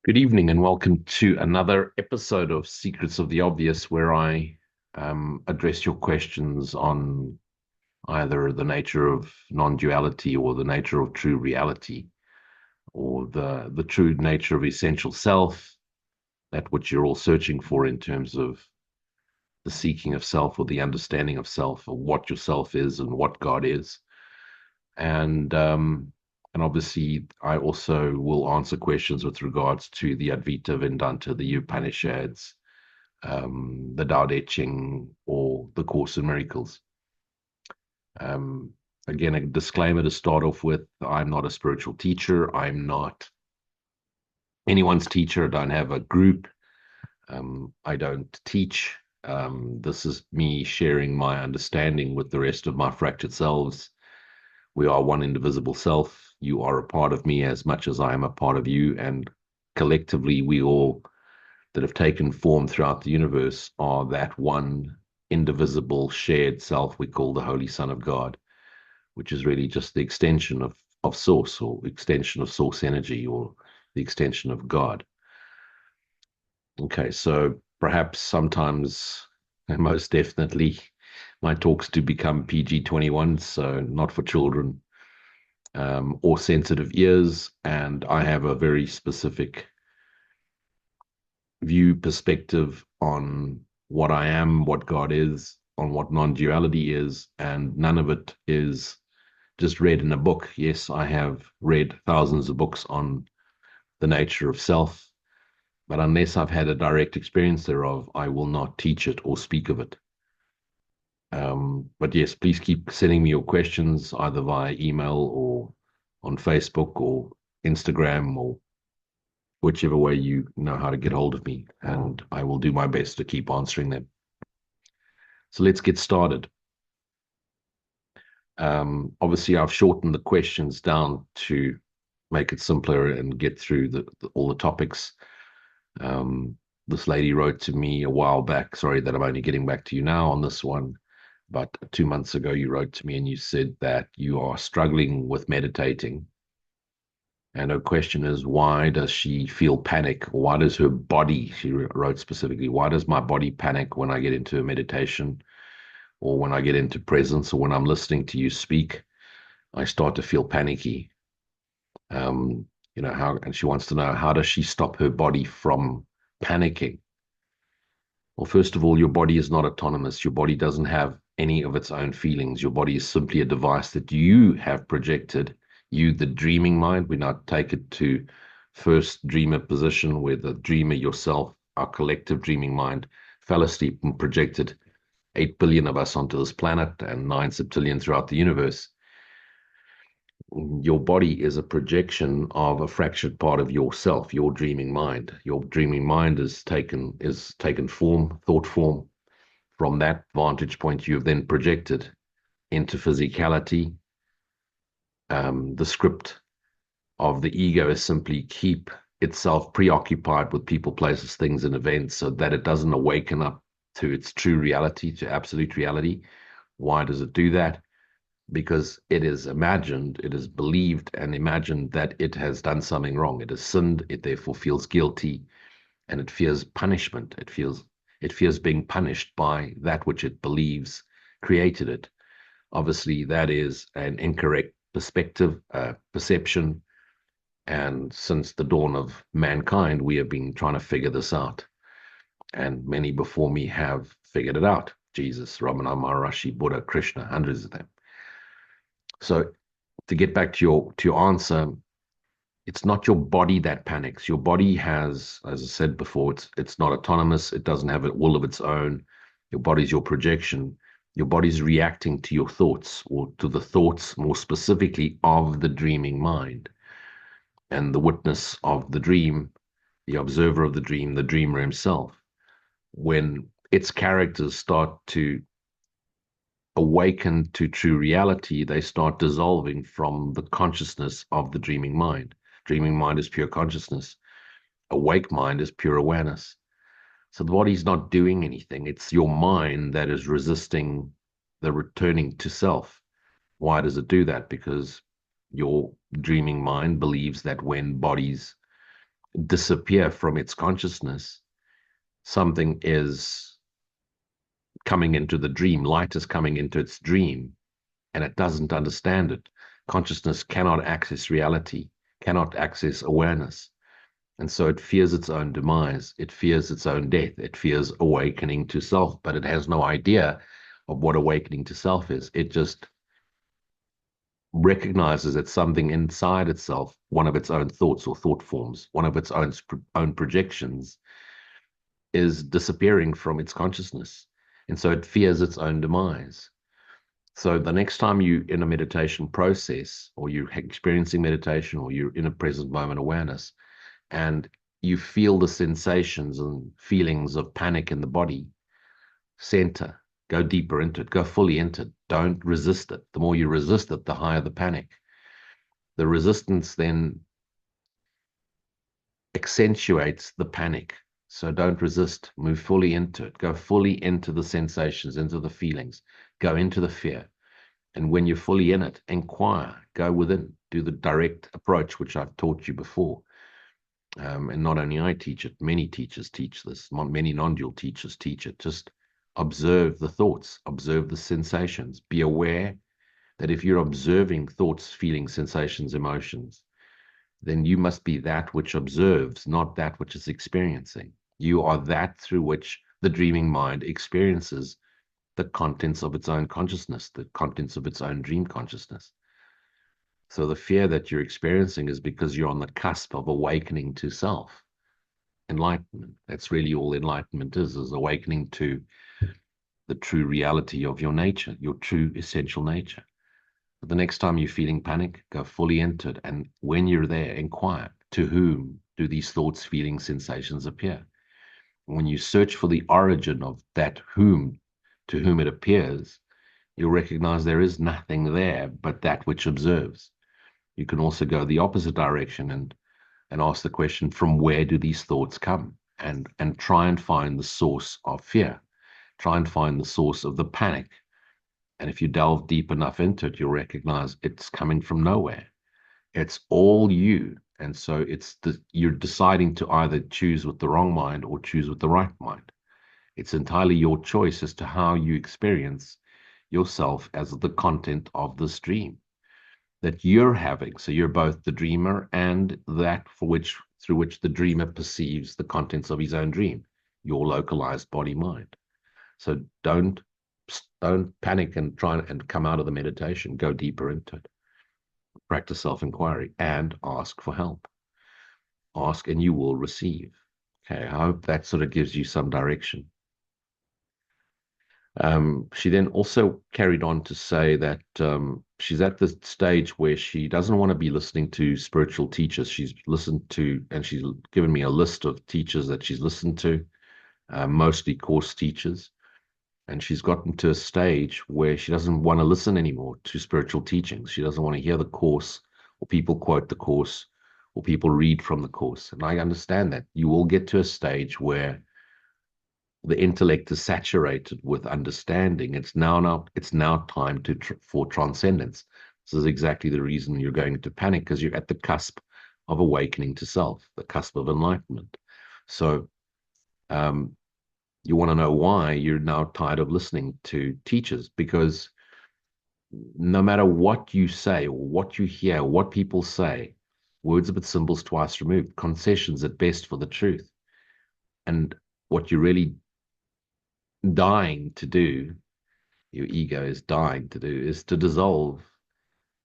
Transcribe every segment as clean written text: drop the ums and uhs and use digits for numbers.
Good evening and welcome to another episode of Secrets of the Obvious, where I address your questions on either the nature of non-duality or the nature of true reality or the true nature of essential self, that which you're all searching for in terms of the seeking of self or the understanding of self or what yourself is and what God is. And and obviously, I also will answer questions with regards to the Advaita Vedanta, the Upanishads, the Tao Te Ching, or the Course in Miracles. Um, Again, a disclaimer to start off with: I'm not a spiritual teacher. I'm not anyone's teacher. I don't have a group. I don't teach. This is me sharing my understanding with the rest of my fractured selves. We are one indivisible self. You are a part of me as much as I am a part of you. And collectively, we all that have taken form throughout the universe are that one indivisible shared self we call the Holy Son of God, which is really just the extension of Source, or extension of Source energy, or the extension of God. Okay, so perhaps sometimes, and most definitely, my talks do become PG-21, so not for children, or sensitive ears. And I have a very specific view, perspective on what I am, what God is, on what non duality is. And none of it is just read in a book. Yes, I have read thousands of books on the nature of self, but unless I've had a direct experience thereof, I will not teach it or speak of it. But yes, please keep sending me your questions either via email or on Facebook or Instagram, or whichever way you know how to get hold of me, and I will do my best to keep answering them. So let's get started. Obviously, I've shortened the questions down to make it simpler and get through all the topics. This lady wrote to me a while back. Sorry that I'm only getting back to you now on this one. But 2 months ago, you wrote to me and you said that you are struggling with meditating. And her question is, why does she feel panic? Why does her body, she wrote specifically, why does my body panic when I get into a meditation or when I get into presence or when I'm listening to you speak? I start to feel panicky. Um, how, and she wants to know, how does she stop her body from panicking? Well, first of all, your body is not autonomous. Your body doesn't have any of its own feelings. Your body is simply a device that you have projected. You, the dreaming mind, we now take it to first dreamer position, where the dreamer yourself, our collective dreaming mind, fell asleep and projected 8 billion of us onto this planet and 9 septillion throughout the universe. Your body is a projection of a fractured part of yourself, your dreaming mind. Your dreaming mind is taken form, thought form. From that vantage point, you've then projected into physicality. The script of the ego is simply keep itself preoccupied with people, places, things, and events so that it doesn't awaken up to its true reality, to absolute reality. Why does it do that? Because it is imagined, it is believed and imagined that it has done something wrong. It has sinned, it therefore feels guilty, and it fears punishment. It fears being punished by that which it believes created it. Obviously, that is an incorrect perspective, perception. And since the dawn of mankind, we have been trying to figure this out. And many before me have figured it out. Jesus, Ramana Maharishi, Buddha, Krishna, hundreds of them. So to get back to your answer, it's not your body that panics. Your body has, as I said before, it's not autonomous. It doesn't have a will of its own. Your body's your projection. Your body's reacting to your thoughts, or to the thoughts more specifically of the dreaming mind. And the witness of the dream, the observer of the dreamer himself, when its characters start to awaken to true reality, they start dissolving from the consciousness of the dreaming mind. Dreaming mind is pure consciousness. Awake mind is pure awareness. So the body's not doing anything. It's your mind that is resisting the returning to self. Why does it do that? Because your dreaming mind believes that when bodies disappear from its consciousness, something is coming into the dream, light is coming into its dream, and it doesn't understand it. Consciousness cannot access reality, cannot access awareness. And so it fears its own demise. It fears its own death. It fears awakening to self, but it has no idea of what awakening to self is. It just recognizes that something inside itself, one of its own thoughts or thought forms, one of its own projections, is disappearing from its consciousness. And so it fears its own demise. So the next time you're in a meditation process, or you're experiencing meditation, or you're in a present moment awareness, and you feel the sensations and feelings of panic in the body, center, go deeper into it, go fully into it. Don't resist it. The more you resist it, the higher the panic. The resistance then accentuates the panic. So don't resist. Move fully into it. Go fully into the sensations, into the feelings. Go into the fear. And when you're fully in it, inquire. Go within. Do the direct approach, which I've taught you before. And not only I teach it, many teachers teach this. Many non-dual teachers teach it. Just observe the thoughts. Observe the sensations. Be aware that if you're observing thoughts, feelings, sensations, emotions, then you must be that which observes, not that which is experiencing. You are that through which the dreaming mind experiences the contents of its own consciousness, the contents of its own dream consciousness. So the fear that you're experiencing is because you're on the cusp of awakening to self, enlightenment. That's really all enlightenment is awakening to the true reality of your nature, your true essential nature. But the next time you're feeling panic, go fully into it. And when you're there, inquire, to whom do these thoughts, feelings, sensations appear? When you search for the origin of that whom, to whom it appears, you'll recognize there is nothing there but that which observes. You can also go the opposite direction and ask the question, from where do these thoughts come? And try and find the source of fear. Try and find the source of the panic. And if you delve deep enough into it, you'll recognize it's coming from nowhere. It's all you. And so you're deciding to either choose with the wrong mind or choose with the right mind. It's entirely your choice as to how you experience yourself as the content of this dream that you're having. So you're both the dreamer and that through which the dreamer perceives the contents of his own dream, your localized body mind. So don't panic and try and come out of the meditation. Go deeper into it. Practice self-inquiry and ask for help. Ask and you will receive. Okay, I hope that sort of gives you some direction. She then also carried on to say that she's at the stage where she doesn't want to be listening to spiritual teachers. She's listened to, and she's given me a list of teachers that she's listened to, mostly course teachers. And she's gotten to a stage where she doesn't want to listen anymore to spiritual teachings. She doesn't want to hear the course, or people quote the course, or people read from the course. And I understand that. You will get to a stage where the intellect is saturated with understanding. It's now time for transcendence. This is exactly the reason you're going into panic, because you're at the cusp of awakening to self, the cusp of enlightenment. So you want to know why you're now tired of listening to teachers, because no matter what you say or what you hear, what people say, words but symbols twice removed, concessions at best for the truth. And what you're really dying to do, your ego is dying to do, is to dissolve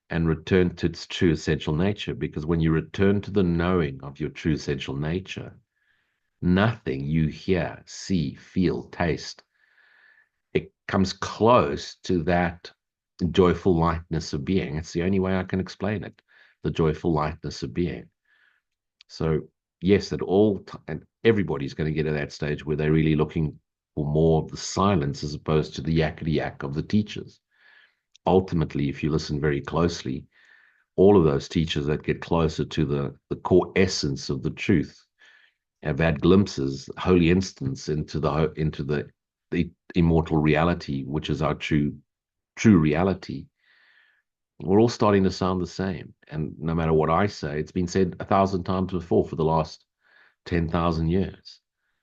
and return to its true essential nature. Because when you return to the knowing of your true essential nature, nothing you hear, see, feel, taste, it comes close to that joyful lightness of being. It's the only way I can explain it, the joyful lightness of being. So yes, and everybody's going to get to that stage where they're really looking for more of the silence as opposed to the yakety yak of the teachers. Ultimately, if you listen very closely, all of those teachers that get closer to the core essence of the truth have had glimpses, holy instants into the immortal reality, which is our true reality. We're all starting to sound the same. And no matter what I say, it's been said 1,000 times before for the last 10,000 years.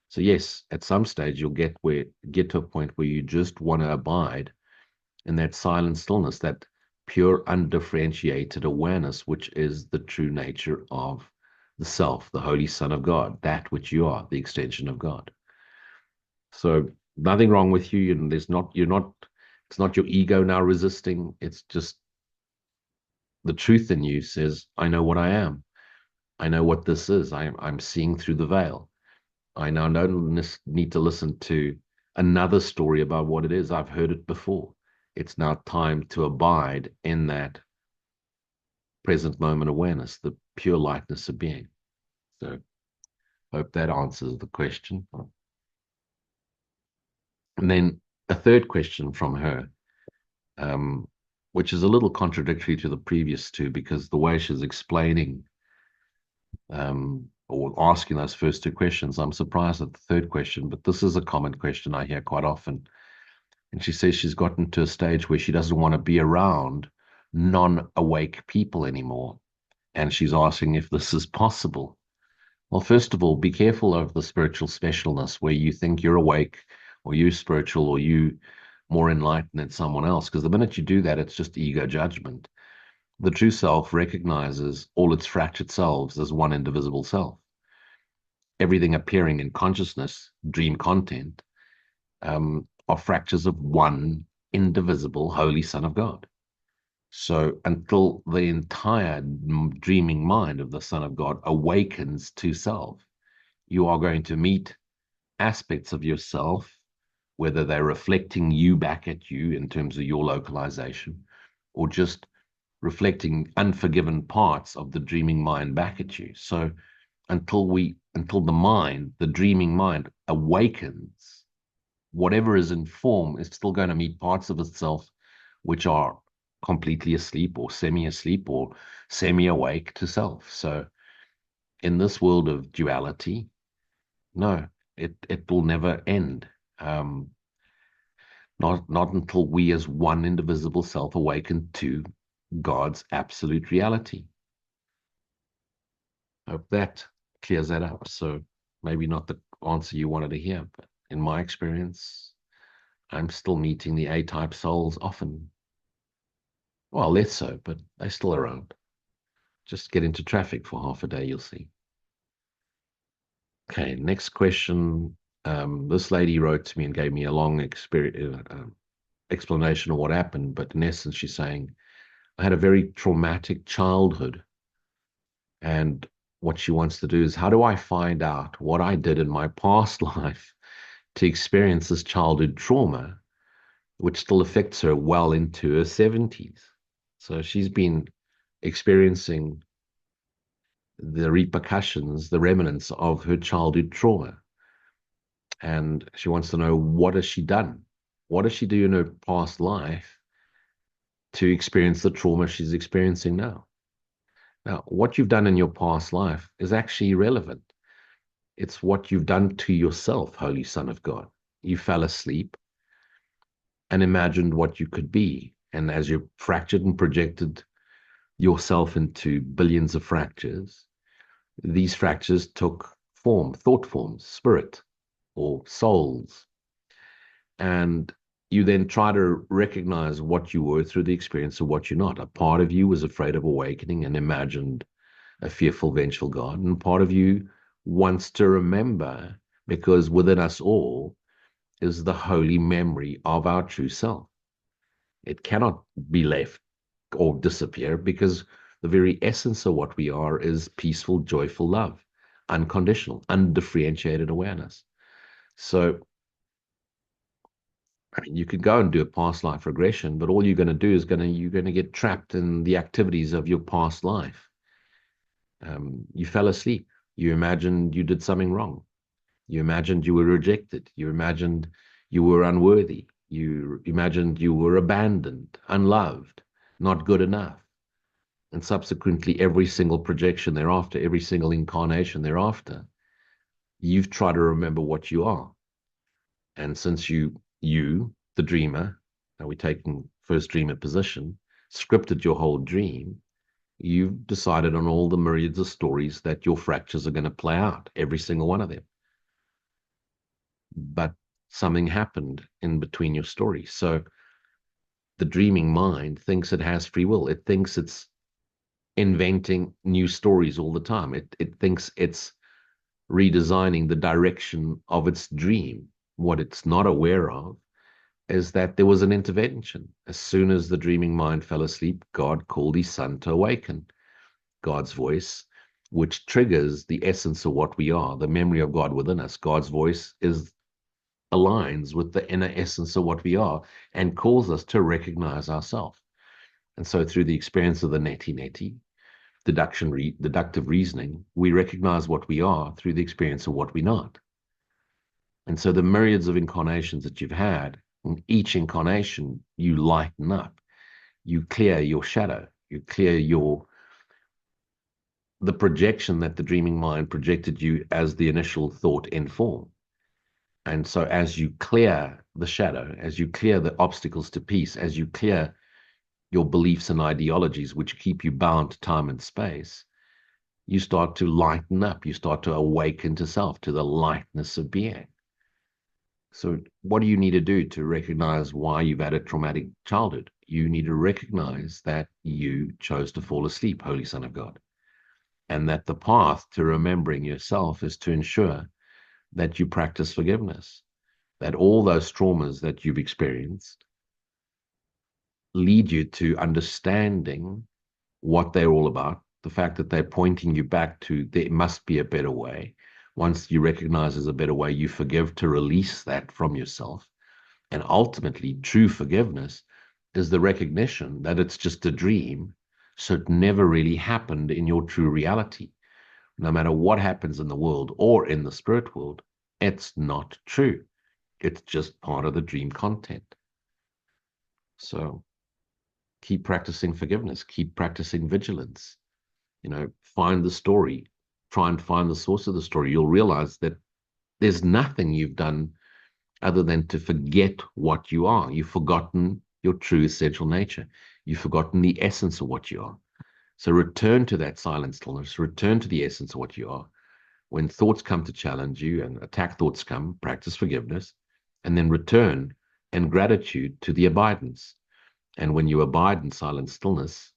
So yes, at some stage you'll get to a point where you just want to abide in that silent stillness, that pure, undifferentiated awareness, which is the true nature of the self, the Holy Son of God, that which you are, the extension of God. So nothing wrong with you. It's not your ego now resisting. It's just the truth in you says, I know what I am. I know what this is. I'm seeing through the veil. I now don't need to listen to another story about what it is. I've heard it before. It's now time to abide in that present moment awareness, the pure lightness of being. So hope that answers the question. And then a third question from her, which is a little contradictory to the previous two, because the way she's explaining or asking those first two questions, I'm surprised at the third question, but this is a common question I hear quite often. And she says she's gotten to a stage where she doesn't want to be around non-awake people anymore. And she's asking if this is possible. Well, first of all, be careful of the spiritual specialness where you think you're awake or you spiritual or you more enlightened than someone else. Because the minute you do that, it's just ego judgment. The true self recognizes all its fractured selves as one indivisible self. Everything appearing in consciousness, dream content, are fractures of one indivisible Holy Son of God. So until the entire dreaming mind of the Son of God awakens to self, you are going to meet aspects of yourself, whether they're reflecting you back at you in terms of your localization, or just reflecting unforgiven parts of the dreaming mind back at you. So until the dreaming mind awakens, whatever is in form is still going to meet parts of itself which are completely asleep or semi-asleep or semi-awake to self. So in this world of duality, no, it will never end. Not until we as one indivisible self awaken to God's absolute reality. I hope that clears that up. So maybe not the answer you wanted to hear, but in my experience, I'm still meeting the A-type souls often. Well, less so, but they're still around. Just get into traffic for half a day, you'll see. Okay, next question. This lady wrote to me and gave me a long explanation of what happened, but in essence, she's saying, I had a very traumatic childhood. And what she wants to do is, how do I find out what I did in my past life to experience this childhood trauma, which still affects her well into her 70s? So she's been experiencing the repercussions, the remnants of her childhood trauma. And she wants to know, what has she done? What does she do in her past life to experience the trauma she's experiencing now? Now, what you've done in your past life is actually irrelevant. It's what you've done to yourself, Holy Son of God. You fell asleep and imagined what you could be. And as you fractured and projected yourself into billions of fractures, these fractures took form, thought forms, spirit, or souls. And you then try to recognize what you were through the experience of what you're not. A part of you was afraid of awakening and imagined a fearful, vengeful God. And part of you wants to remember, because within us all is the holy memory of our true self. It cannot be left or disappear, because the very essence of what we are is peaceful, joyful love, unconditional, undifferentiated awareness. So, I mean, you could go and do a past life regression, but all you're going to do is you're going to get trapped in the activities of your past life. You fell asleep. You imagined you did something wrong. You imagined you were rejected. You imagined you were unworthy. You imagined you were abandoned, unloved, not good enough. And subsequently, every single projection thereafter, every single incarnation thereafter, you've tried to remember what you are. And since you, the dreamer, now we're taking first dreamer position, scripted your whole dream, You've decided on all the myriads of stories that your fractures are going to play out, every single one of them. But something happened in between your stories. So the dreaming mind thinks it has free will. It thinks it's inventing new stories all the time. It thinks it's redesigning the direction of its dream. What it's not aware of is that there was an intervention. As soon as the dreaming mind fell asleep, God called his son to awaken. God's voice, which triggers the essence of what we are, the memory of God within us. God's voice aligns with the inner essence of what we are and calls us to recognize ourselves. And so through the experience of the neti, deductive reasoning, we recognize what we are through the experience of what we're not. And so the myriads of incarnations that you've had, in each incarnation, you lighten up, you clear your shadow, you clear the projection that the dreaming mind projected you as the initial thought in form. And so as you clear the shadow, as you clear the obstacles to peace, as you clear your beliefs and ideologies which keep you bound to time and space, you start to lighten up, you start to awaken to self, to the lightness of being. So what do you need to do to recognize why you've had a traumatic childhood? You need to recognize that you chose to fall asleep, Holy Son of God, and that the path to remembering yourself is to ensure that you practice forgiveness, that all those traumas that you've experienced lead you to understanding what they're all about, the fact that they're pointing you back to there must be a better way. Once you recognize there's a better way, you forgive to release that from yourself. And ultimately, true forgiveness is the recognition that it's just a dream. So it never really happened in your true reality. No matter what happens in the world or in the spirit world, it's not true. It's just part of the dream content. So keep practicing forgiveness, keep practicing vigilance. Find the story, try and find the source of the story. You'll realize that there's nothing you've done other than to forget what you are. You've forgotten your true essential nature. You've forgotten the essence of what you are. So return to that silent stillness, return to the essence of what you are. When thoughts come to challenge you and attack thoughts come, practice forgiveness, and then return in gratitude to the abidance. And when you abide in silent stillness,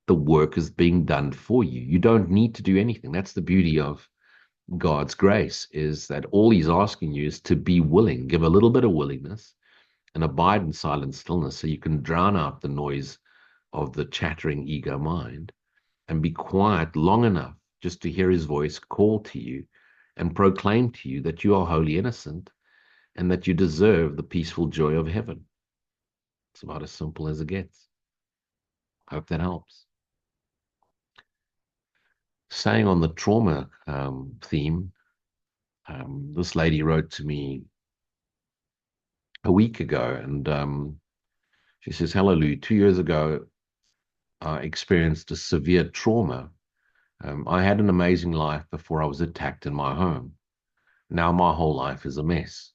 the work is being done for you. You don't need to do anything. That's the beauty of God's grace, is that all he's asking you is to be willing, give a little bit of willingness and abide in silent stillness so you can drown out the noise of the chattering ego mind and be quiet long enough just to hear his voice call to you and proclaim to you that you are wholly innocent and that you deserve the peaceful joy of heaven. It's about as simple as it gets. Hope that helps. Staying on the trauma theme, this lady wrote to me a week ago, and she says, "Hello, Lou. 2 years ago, I experienced a severe trauma. I had an amazing life before I was attacked in my home. Now my whole life is a mess.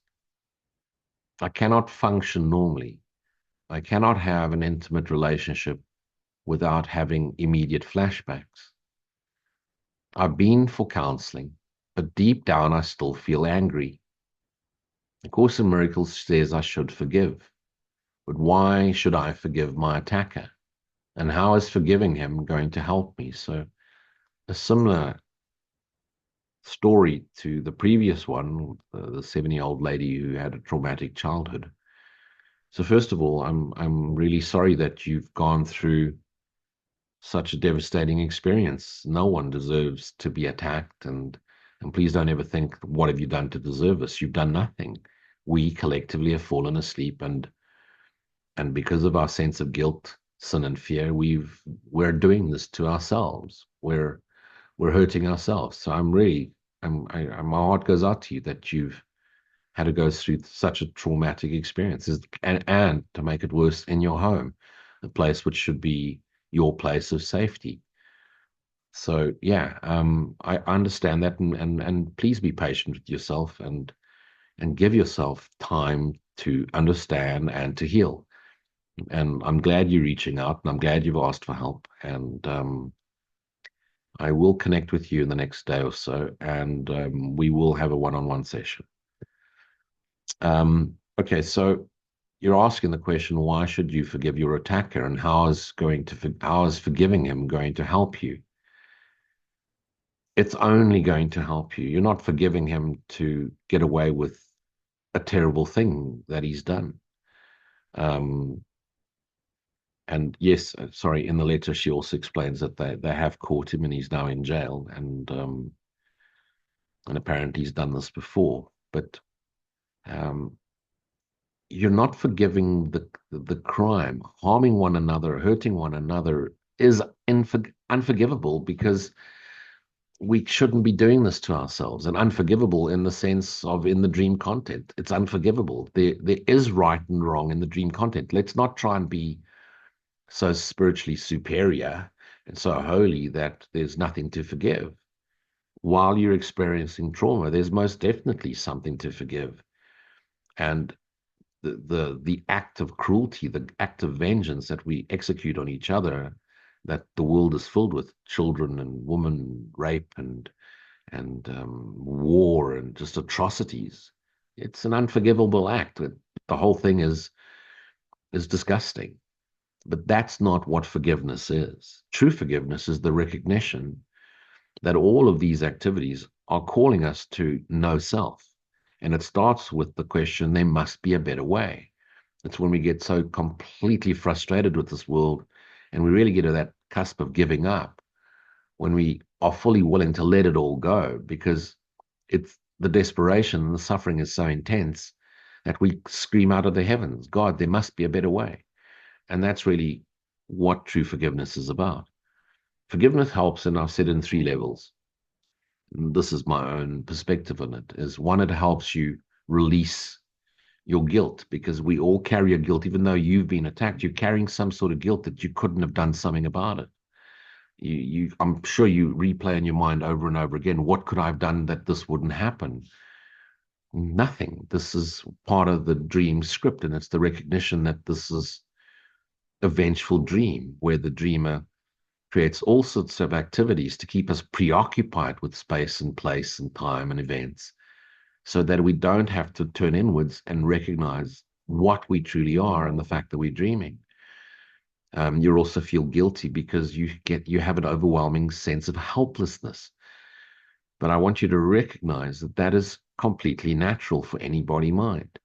I cannot function normally. I cannot have an intimate relationship without having immediate flashbacks. I've been for counseling, but deep down I still feel angry. The Course in Miracles says I should forgive. But why should I forgive my attacker? And how is forgiving him going to help me?" So a similar story to the previous one, the 7-year-old lady who had a traumatic childhood. So first of all, I'm really sorry that you've gone through such a devastating experience. No one deserves to be attacked, and please don't ever think, what have you done to deserve this? You've done nothing. We collectively have fallen asleep, and because of our sense of guilt, sin, and fear, we're doing this to ourselves. We're hurting ourselves. So my heart goes out to you that you've had to go through such a traumatic experience, and to make it worse in your home, a place which should be your place of safety. So yeah, I understand that, and please be patient with yourself and give yourself time to understand and to heal. And I'm glad you're reaching out, and I'm glad you've asked for help. And I will connect with you in the next day or so, and we will have a one-on-one session. Okay, so you're asking the question, why should you forgive your attacker, and how is forgiving him going to help you? It's only going to help you. You're not forgiving him to get away with a terrible thing that he's done. Um, and yes, sorry, in the letter she also explains that they have caught him and he's now in jail, and apparently he's done this before. But um, you're not forgiving the crime. Harming one another, hurting one another is unforgivable, because we shouldn't be doing this to ourselves, and unforgivable in the sense of in the dream content. It's unforgivable. There is right and wrong in the dream content. Let's not try and be so spiritually superior and so holy that there's nothing to forgive. While you're experiencing trauma, there's most definitely something to forgive. And the act of cruelty, the act of vengeance that we execute on each other, that the world is filled with, children and women, rape and war and just atrocities. It's an unforgivable act. The whole thing is disgusting. But that's not what forgiveness is. True forgiveness is the recognition that all of these activities are calling us to know self. And it starts with the question, there must be a better way. It's when we get so completely frustrated with this world and we really get to that cusp of giving up, when we are fully willing to let it all go, because it's the desperation and the suffering is so intense that we scream out of the heavens, God, there must be a better way. And that's really what true forgiveness is about. Forgiveness helps, and I've said in three levels. This is my own perspective on it. Is one, it helps you release your guilt, because we all carry a guilt. Even though you've been attacked, you're carrying some sort of guilt that you couldn't have done something about it. I'm sure you replay in your mind over and over again, what could I have done that this wouldn't happen? Nothing. This is part of the dream script, and it's the recognition that this is a vengeful dream where the dreamer creates all sorts of activities to keep us preoccupied with space and place and time and events, so that we don't have to turn inwards and recognize what we truly are and the fact that we're dreaming. You also feel guilty because you have an overwhelming sense of helplessness. But I want you to recognize that that is completely natural for any body mind.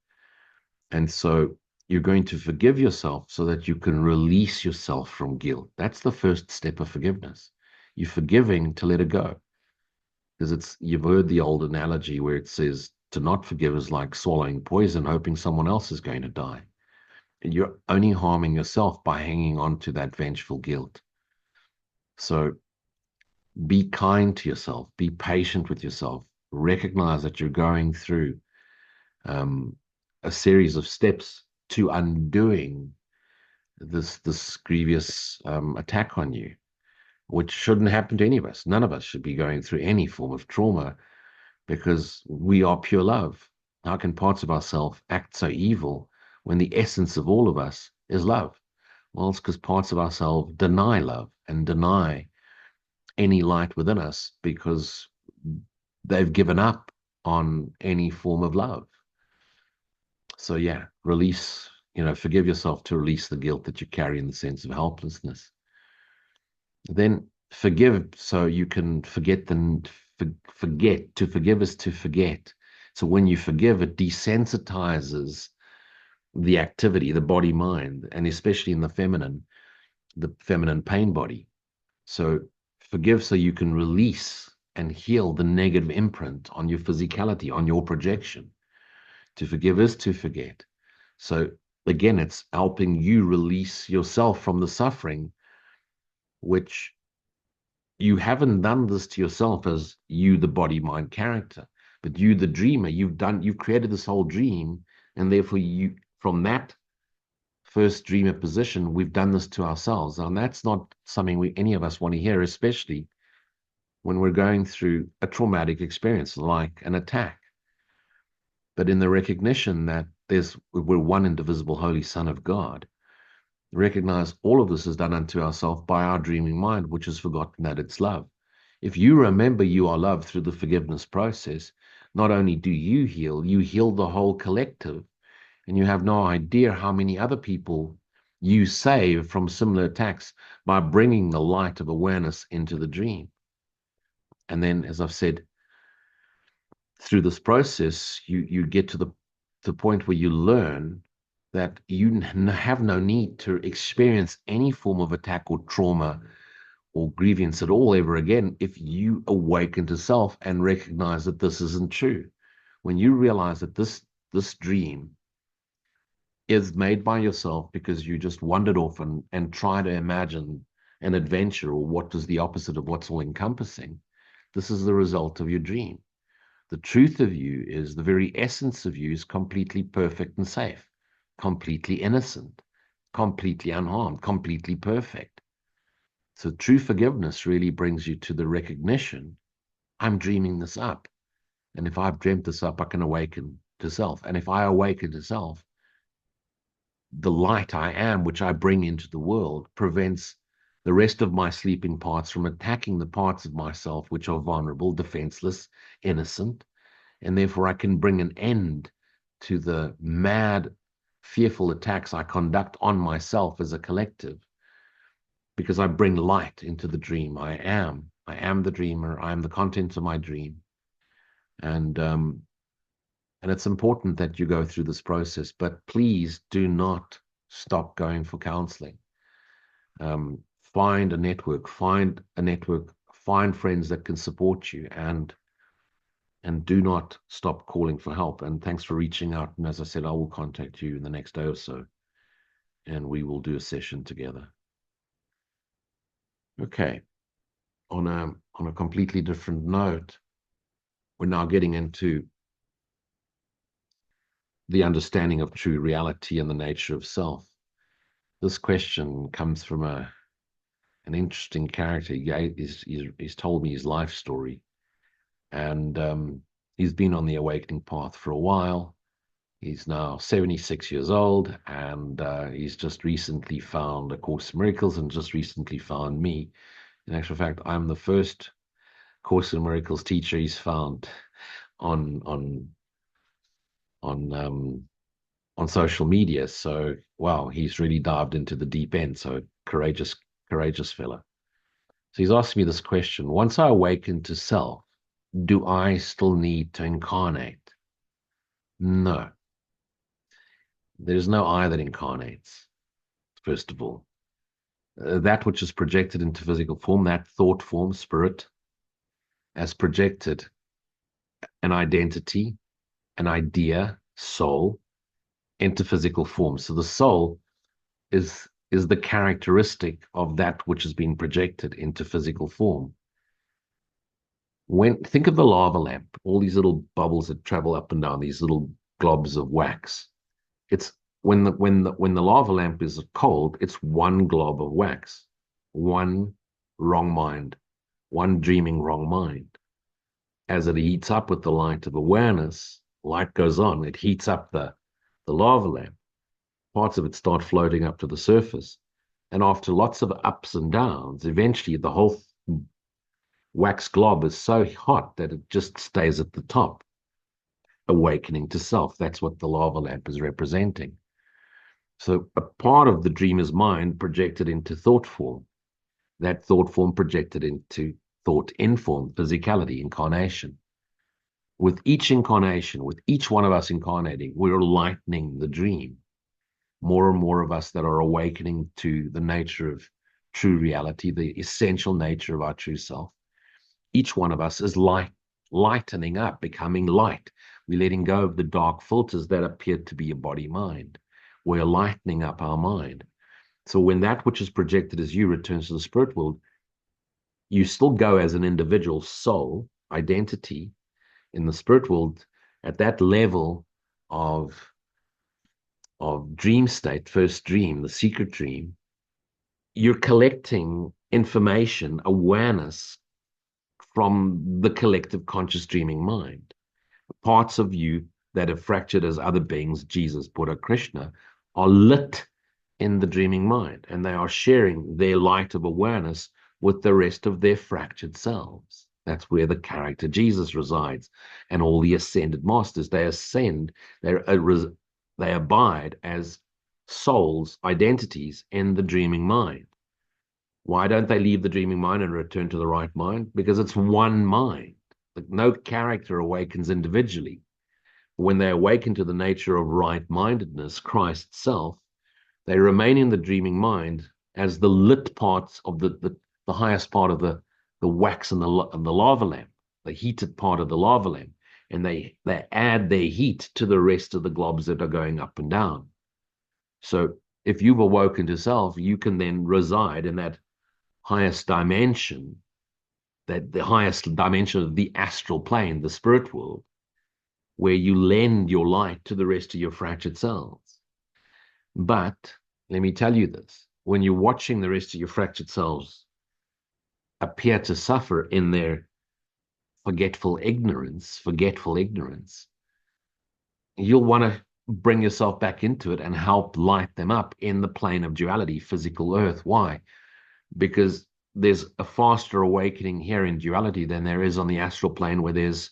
And so you're going to forgive yourself so that you can release yourself from guilt. That's the first step of forgiveness. You're forgiving to let it go. Because you've heard the old analogy where it says to not forgive is like swallowing poison, hoping someone else is going to die. And you're only harming yourself by hanging on to that vengeful guilt. So be kind to yourself, be patient with yourself, recognize that you're going through um, a series of steps to undoing this grievous attack on you, which shouldn't happen to any of us. None of us should be going through any form of trauma, because we are pure love. How can parts of ourselves act so evil when the essence of all of us is love? Well, it's because parts of ourselves deny love and deny any light within us, because they've given up on any form of love. So yeah, forgive yourself to release the guilt that you carry in the sense of helplessness. Then forgive so you can forget forget. To forgive is to forget. So when you forgive, it desensitizes the activity, the body mind, and especially in the feminine pain body. So forgive so you can release and heal the negative imprint on your physicality, on your projection. To forgive is to forget. So again, it's helping you release yourself from the suffering, which you haven't done this to yourself as you, the body mind character, but you, the dreamer. You've created this whole dream, and therefore from that first dreamer position, we've done this to ourselves. And that's not something any of us want to hear, especially when we're going through a traumatic experience like an attack. But in the recognition that we're one indivisible holy Son of God, Recognize all of this is done unto ourselves by our dreaming mind, which has forgotten that it's love. If you remember you are loved through the forgiveness process, not only do you heal the whole collective, and you have no idea how many other people you save from similar attacks by bringing the light of awareness into the dream. And then, as I've said, through this process, you get to the point where you learn that you have no need to experience any form of attack or trauma or grievance at all ever again if you awaken to self and recognize that this isn't true. When you realize that this dream is made by yourself because you just wandered off and try to imagine an adventure, or what is the opposite of what's all encompassing, this is the result of your dream. The truth of you is the very essence of you is completely perfect and safe, completely innocent, completely unharmed, completely perfect. So true forgiveness really brings you to the recognition, I'm dreaming this up. And if I've dreamt this up, I can awaken to self. And if I awaken to self, the light I am, which I bring into the world, prevents the rest of my sleeping parts from attacking the parts of myself which are vulnerable, defenseless, innocent. And therefore I can bring an end to the mad, fearful attacks I conduct on myself as a collective, because I bring light into the dream. I am the dreamer. I am the content of my dream. And it's important that you go through this process, but please do not stop going for counseling. Find a network, find friends that can support you, and do not stop calling for help. And thanks for reaching out. And as I said, I will contact you in the next day or so, and we will do a session together. Okay. On a completely different note, we're now getting into the understanding of true reality and the nature of self. This question comes from an interesting character. He's told me his life story, and he's been on the awakening path for a while. He's now 76 years old, and he's just recently found A Course in Miracles and just recently found me. In actual fact, I'm the first Course in Miracles teacher he's found on social media. So wow, he's really dived into the deep end. So courageous fella. So he's asked me this question: once I awaken to self, do I still need to incarnate? No. There's no I that incarnates, first of all. That which is projected into physical form, that thought form, spirit, as projected an identity, an idea, soul, into physical form. So the soul is the characteristic of that which has been projected into physical form. Think of the lava lamp, all these little bubbles that travel up and down, these little globs of wax. It's when the lava lamp is cold, it's one glob of wax, one wrong mind, one dreaming wrong mind. As it heats up with the light of awareness, light goes on, it heats up the lava lamp. Parts of it start floating up to the surface. And after lots of ups and downs, eventually the whole wax glob is so hot that it just stays at the top, awakening to self. That's what the lava lamp is representing. So a part of the dreamer's mind projected into thought form, that thought form projected into thought inform, physicality, incarnation. With each incarnation, with each one of us incarnating, we're lightening the dream. More and more of us that are awakening to the nature of true reality, the essential nature of our true self. Each one of us is lightening up, becoming light. We're letting go of the dark filters that appear to be a body mind. We're lightening up our mind. So when that which is projected as you returns to the spirit world, you still go as an individual soul, identity in the spirit world at that level of dream state, first dream, the secret dream. You're collecting information, awareness from the collective conscious dreaming mind. Parts of you that have fractured as other beings, Jesus, Buddha, Krishna, are lit in the dreaming mind, and they are sharing their light of awareness with the rest of their fractured selves. That's where the character Jesus resides, and all the ascended masters. They ascend, they abide as souls, identities in the dreaming mind. Why don't they leave the dreaming mind and return to the right mind? Because it's one mind. Like, no character awakens individually. When they awaken to the nature of right-mindedness, Christ's self, they remain in the dreaming mind as the lit parts of the highest part of the wax and the lava lamp, the heated part of the lava lamp. And they add their heat to the rest of the globs that are going up and down. So if you've awoken to self, you can then reside in that highest dimension, that the highest dimension of the astral plane, the spirit world, where you lend your light to the rest of your fractured selves. But let me tell you this, when you're watching the rest of your fractured selves appear to suffer in their forgetful ignorance, you'll want to bring yourself back into it and help light them up in the plane of duality, physical earth. Why? Because there's a faster awakening here in duality than there is on the astral plane, where there's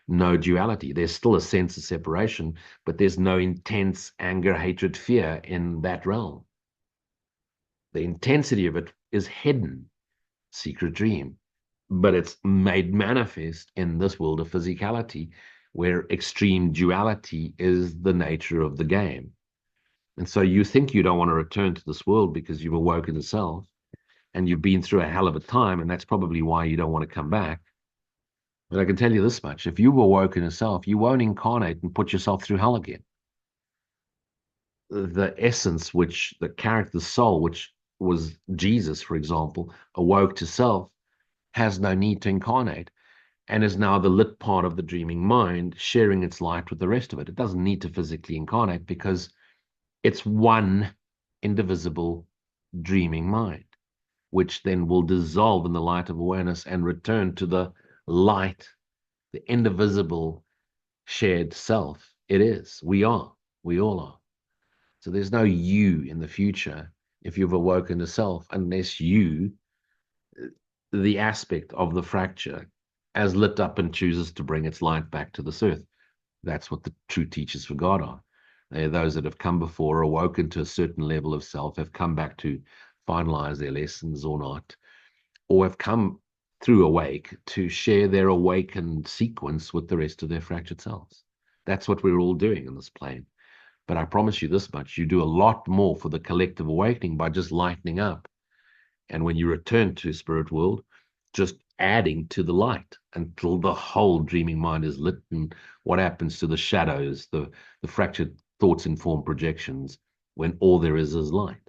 no duality. There's still a sense of separation, but there's no intense anger, hatred, fear in that realm. The intensity of it is hidden, secret dream, but it's made manifest in this world of physicality, where extreme duality is the nature of the game. And so you think you don't want to return to this world because you've awoken to self and you've been through a hell of a time, and that's probably why you don't want to come back. But I can tell you this much: if you've awoken to self, you won't incarnate and put yourself through hell again. The essence, which the character, the soul, which was Jesus, for example, awoke to self, has no need to incarnate, and is now the lit part of the dreaming mind, sharing its light with the rest of it. It doesn't need to physically incarnate because it's one indivisible dreaming mind, which then will dissolve in the light of awareness and return to the light, the indivisible shared self. It is. We are. We all are. So there's no you in the future if you've awoken to self, unless you, the aspect of the fracture, as lit up and chooses to bring its light back to this earth. That's what the true teachers for God are. They are those that have come before, awoken to a certain level of self, have come back to finalize their lessons or not, or have come through awake to share their awakened sequence with the rest of their fractured selves. That's what we're all doing in this plane. But I promise you this much: you do a lot more for the collective awakening by just lightening up. And when you return to spirit world, just adding to the light until the whole dreaming mind is lit. And what happens to the shadows, the fractured thoughts and form projections, when all there is light?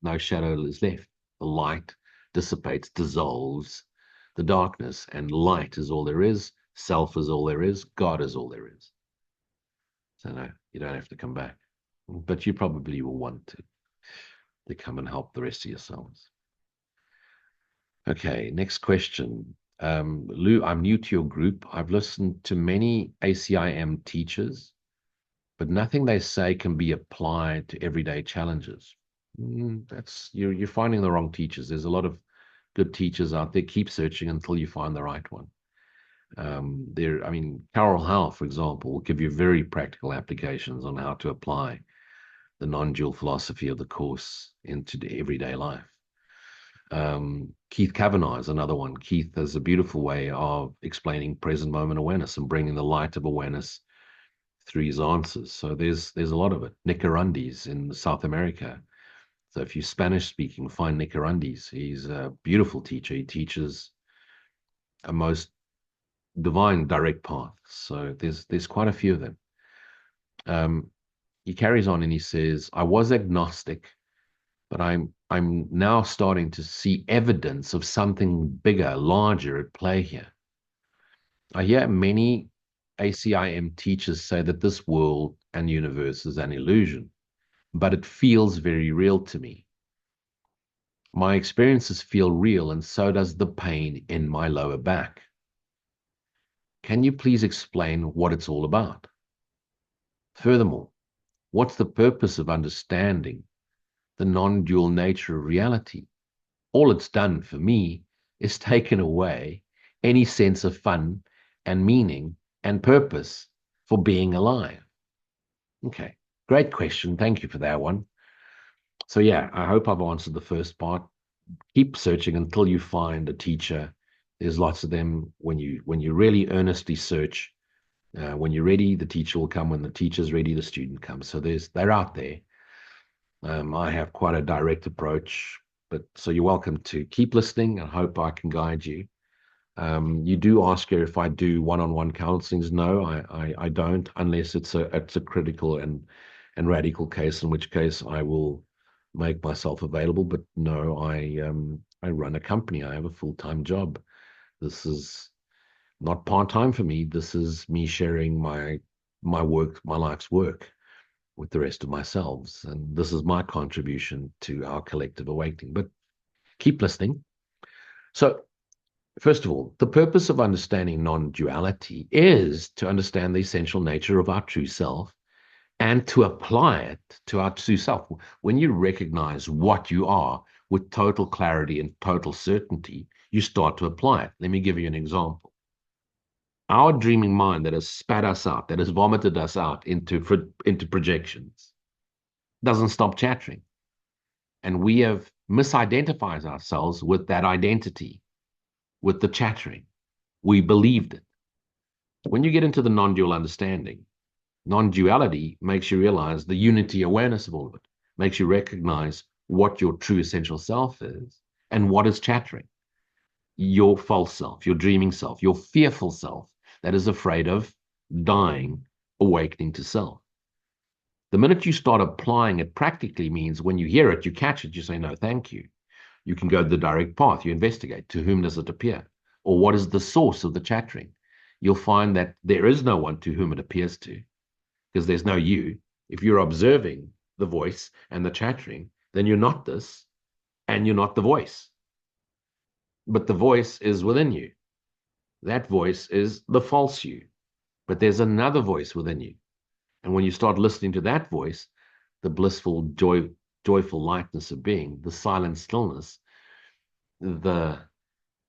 No shadow is left. The light dissipates, dissolves the darkness, and light is all there is. Self is all there is. God is all there is. So no, you don't have to come back, but you probably will want to come and help the rest of yourselves. Okay, next question. Lou, I'm new to your group. I've listened to many ACIM teachers, but nothing they say can be applied to everyday challenges. That's you're finding the wrong teachers. There's a lot of good teachers out there. Keep searching until you find the right one. Carol Howe, for example, will give you very practical applications on how to apply the non-dual philosophy of the Course into the everyday life. Keith Kavanagh is another one. Keith has a beautiful way of explaining present moment awareness and bringing the light of awareness through his answers. So there's a lot of it. Nick Arundis in South America. So if you're Spanish speaking, find Nick Arundis. He's a beautiful teacher. He teaches a most divine direct path. So there's quite a few of them. He carries on and he says, I was agnostic, but I'm now starting to see evidence of something bigger, larger at play here. I hear many ACIM teachers say that this world and universe is an illusion, but it feels very real to me. My experiences feel real, and so does the pain in my lower back. Can you please explain what it's all about? Furthermore, what's the purpose of understanding the non-dual nature of reality. All it's done for me is taken away any sense of fun and meaning and purpose for being alive. Okay, great question. Thank you for that one. So yeah, I hope I've answered the first part. Keep searching until you find a teacher. There's lots of them. When you really earnestly search, when you're ready, the teacher will come. When the teacher's ready, the student comes. So they're out there. I have quite a direct approach, but so you're welcome to keep listening. I hope I can guide you. You do ask her if I do one-on-one counselings. No, I don't, unless it's a critical and radical case, in which case I will make myself available. But no, I run a company. I have a full-time job. This is not part-time for me. This is me sharing my work, my life's work with the rest of myself. And this is my contribution to our collective awakening. But keep listening. So, first of all, the purpose of understanding non-duality is to understand the essential nature of our true self and to apply it to our true self. When you recognize what you are with total clarity and total certainty, you start to apply it. Let me give you an example. Our dreaming mind that has spat us out, that has vomited us out into projections, doesn't stop chattering. And we have misidentified ourselves with that identity, with the chattering. We believed it. When you get into the non-dual understanding, non-duality makes you realize the unity awareness of all of it, makes you recognize what your true essential self is and what is chattering. Your false self, your dreaming self, your fearful self that is afraid of dying, awakening to self. The minute you start applying it practically means when you hear it, you catch it, you say, no, thank you. You can go the direct path. You investigate. To whom does it appear? Or what is the source of the chattering? You'll find that there is no one to whom it appears to, because there's no you. If you're observing the voice and the chattering, then you're not this, and you're not the voice. But the voice is within you. That voice is the false you. But there's another voice within you. And when you start listening to that voice, the blissful, joyful lightness of being, the silent stillness, the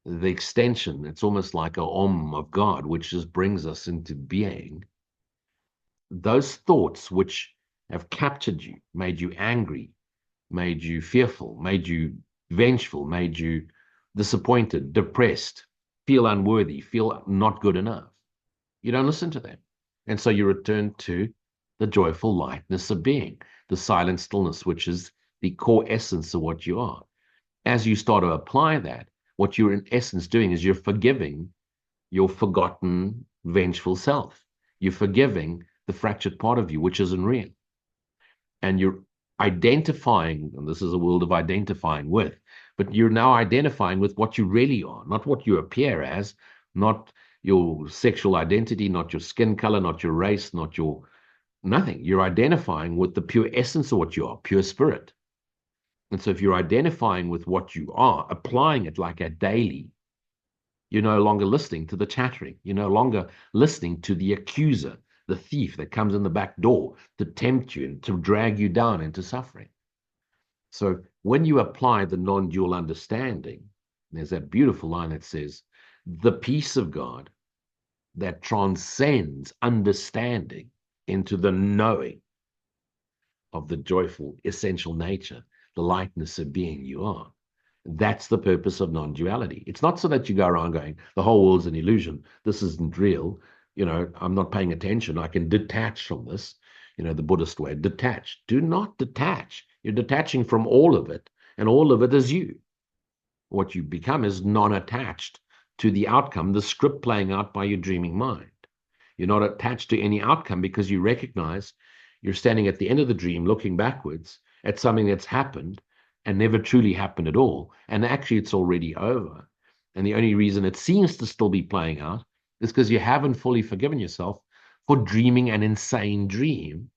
extension, it's almost like a Om of God, which just brings us into being. Those thoughts which have captured you, made you angry, made you fearful, made you vengeful, made you disappointed, depressed, feel unworthy, feel not good enough. You don't listen to them. And so you return to the joyful lightness of being, the silent stillness, which is the core essence of what you are. As you start to apply that, what you're in essence doing is you're forgiving your forgotten, vengeful self. You're forgiving the fractured part of you, which isn't real. And you're identifying, and this is a world of identifying with, but you're now identifying with what you really are, not what you appear as, not your sexual identity, not your skin color, not your race, not your nothing. You're identifying with the pure essence of what you are, pure spirit. And so if you're identifying with what you are, applying it like a daily, you're no longer listening to the chattering. You're no longer listening to the accuser, the thief that comes in the back door to tempt you and to drag you down into suffering. So when you apply the non-dual understanding, there's that beautiful line that says, the peace of God that transcends understanding into the knowing of the joyful essential nature, the lightness of being you are. That's the purpose of non-duality. It's not so that you go around going, the whole world's an illusion. This isn't real. I'm not paying attention. I can detach from this. The Buddhist way, detach. Do not detach. You're detaching from all of it, and all of it is you. What you become is non-attached to the outcome, the script playing out by your dreaming mind. You're not attached to any outcome because you recognize you're standing at the end of the dream looking backwards at something that's happened and never truly happened at all. And actually, it's already over. And the only reason it seems to still be playing out is because you haven't fully forgiven yourself for dreaming an insane dream.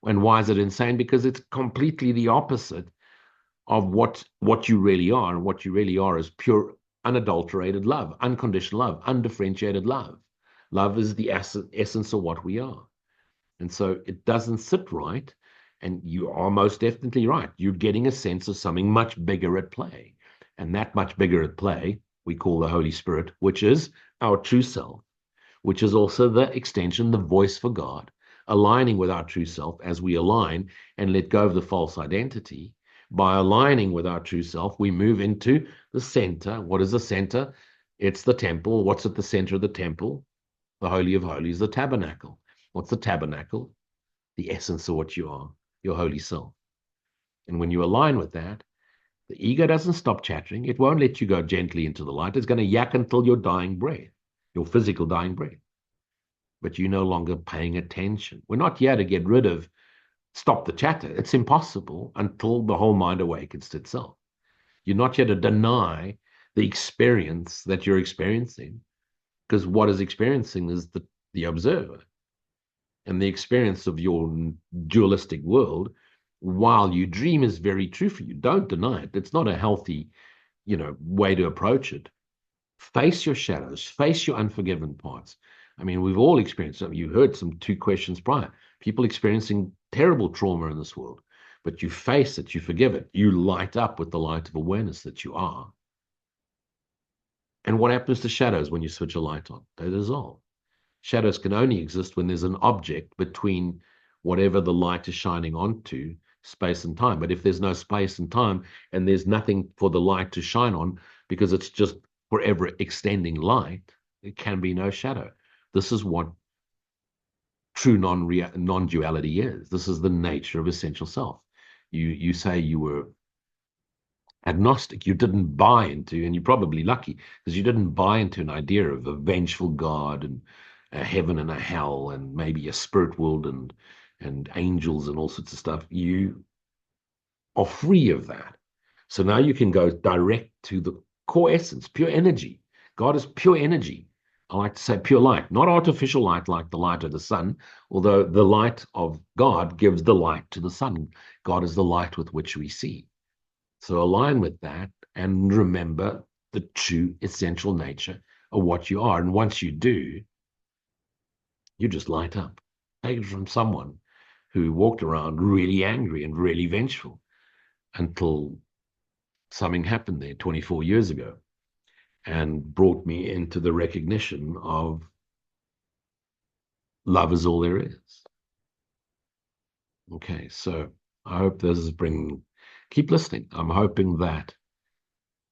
And why is it insane? Because it's completely the opposite of what you really are. And what you really are is pure, unadulterated love, unconditional love, undifferentiated love. Love is the essence of what we are. And so it doesn't sit right And you are most definitely right. You're getting a sense of something much bigger at play. And that much bigger at play, we call the Holy Spirit, which is our true self, which is also the extension, the voice for God, aligning with our true self as we align and let go of the false identity. By aligning with our true self, we move into the center. What is the center? It's the temple. What's at the center of the temple? The Holy of Holies, the tabernacle. What's the tabernacle? The essence of what you are, your holy self. And when you align with that, the ego doesn't stop chattering. It won't let you go gently into the light. It's going to yak until your dying breath, your physical dying breath. But you're no longer paying attention. We're not here to get rid of, stop the chatter. It's impossible until the whole mind awakens to itself. You're not here to deny the experience that you're experiencing, because what is experiencing is the observer. And the experience of your dualistic world while you dream is very true for you. Don't deny it. It's not a healthy, way to approach it. Face your shadows, face your unforgiven parts. I mean, we've all experienced them. You heard some 2 questions prior. People experiencing terrible trauma in this world, but you face it, you forgive it, you light up with the light of awareness that you are. And what happens to shadows when you switch a light on? They dissolve. Shadows can only exist when there's an object between whatever the light is shining onto, space and time. But if there's no space and time and there's nothing for the light to shine on because it's just forever extending light, there can be no shadow. This is what true non-duality is. This is the nature of essential self. You say you were agnostic. You didn't buy into, and you're probably lucky because you didn't buy into an idea of a vengeful God and a heaven and a hell and maybe a spirit world and angels and all sorts of stuff. You are free of that. So now you can go direct to the core essence, pure energy. God is pure energy. I like to say pure light, not artificial light like the light of the sun, although the light of God gives the light to the sun. God is the light with which we see. So align with that and remember the true essential nature of what you are. And once you do, you just light up. Take it from someone who walked around really angry and really vengeful until something happened there 24 years ago and brought me into the recognition of love is all there is. Okay, so I hope this is bringing, keep listening. I'm hoping that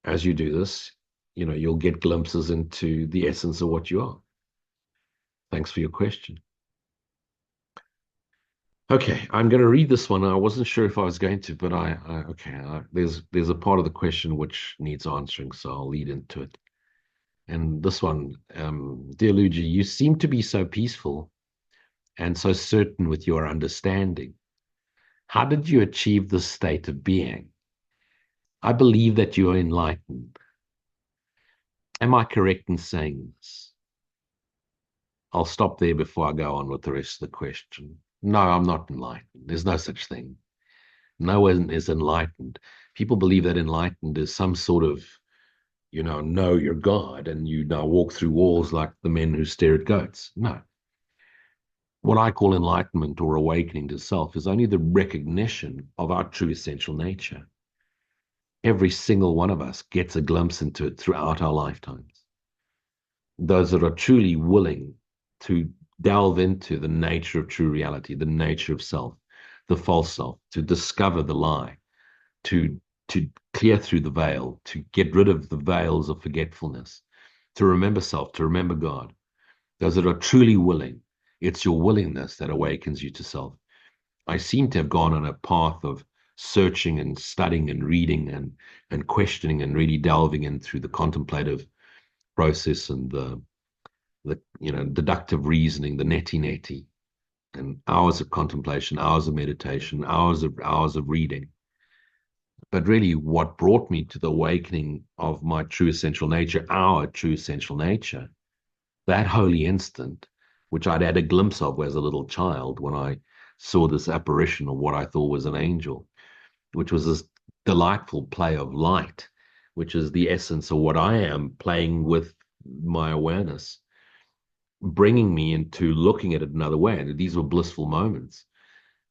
as you do this, you'll get glimpses into the essence of what you are. Thanks for your question. Okay, I'm going to read this one. I wasn't sure if I was going to, but there's a part of the question which needs answering, so I'll lead into it. And this one, dear Luigi, you seem to be so peaceful and so certain with your understanding. How did you achieve this state of being? I believe that you are enlightened. Am I correct in saying this? I'll stop there before I go on with the rest of the question. No, I'm not enlightened. There's no such thing. No one is enlightened. People believe that enlightened is some sort of, know your God and you now walk through walls like the men who stare at goats. No. What I call enlightenment or awakening to self is only the recognition of our true essential nature. Every single one of us gets a glimpse into it throughout our lifetimes. Those that are truly willing to delve into the nature of true reality, the nature of self, the false self, to discover the lie, to clear through the veil, to get rid of the veils of forgetfulness, to remember self, to remember God. Those that are truly willing, it's your willingness that awakens you to self. I seem to have gone on a path of searching and studying and reading and questioning and really delving in through the contemplative process and the deductive reasoning, the neti, and hours of contemplation, hours of meditation, hours of reading. But really, what brought me to the awakening of my true essential nature, our true essential nature, that holy instant, which I'd had a glimpse of as a little child when I saw this apparition of what I thought was an angel, which was this delightful play of light, which is the essence of what I am playing with my awareness, bringing me into looking at it another way. And these were blissful moments.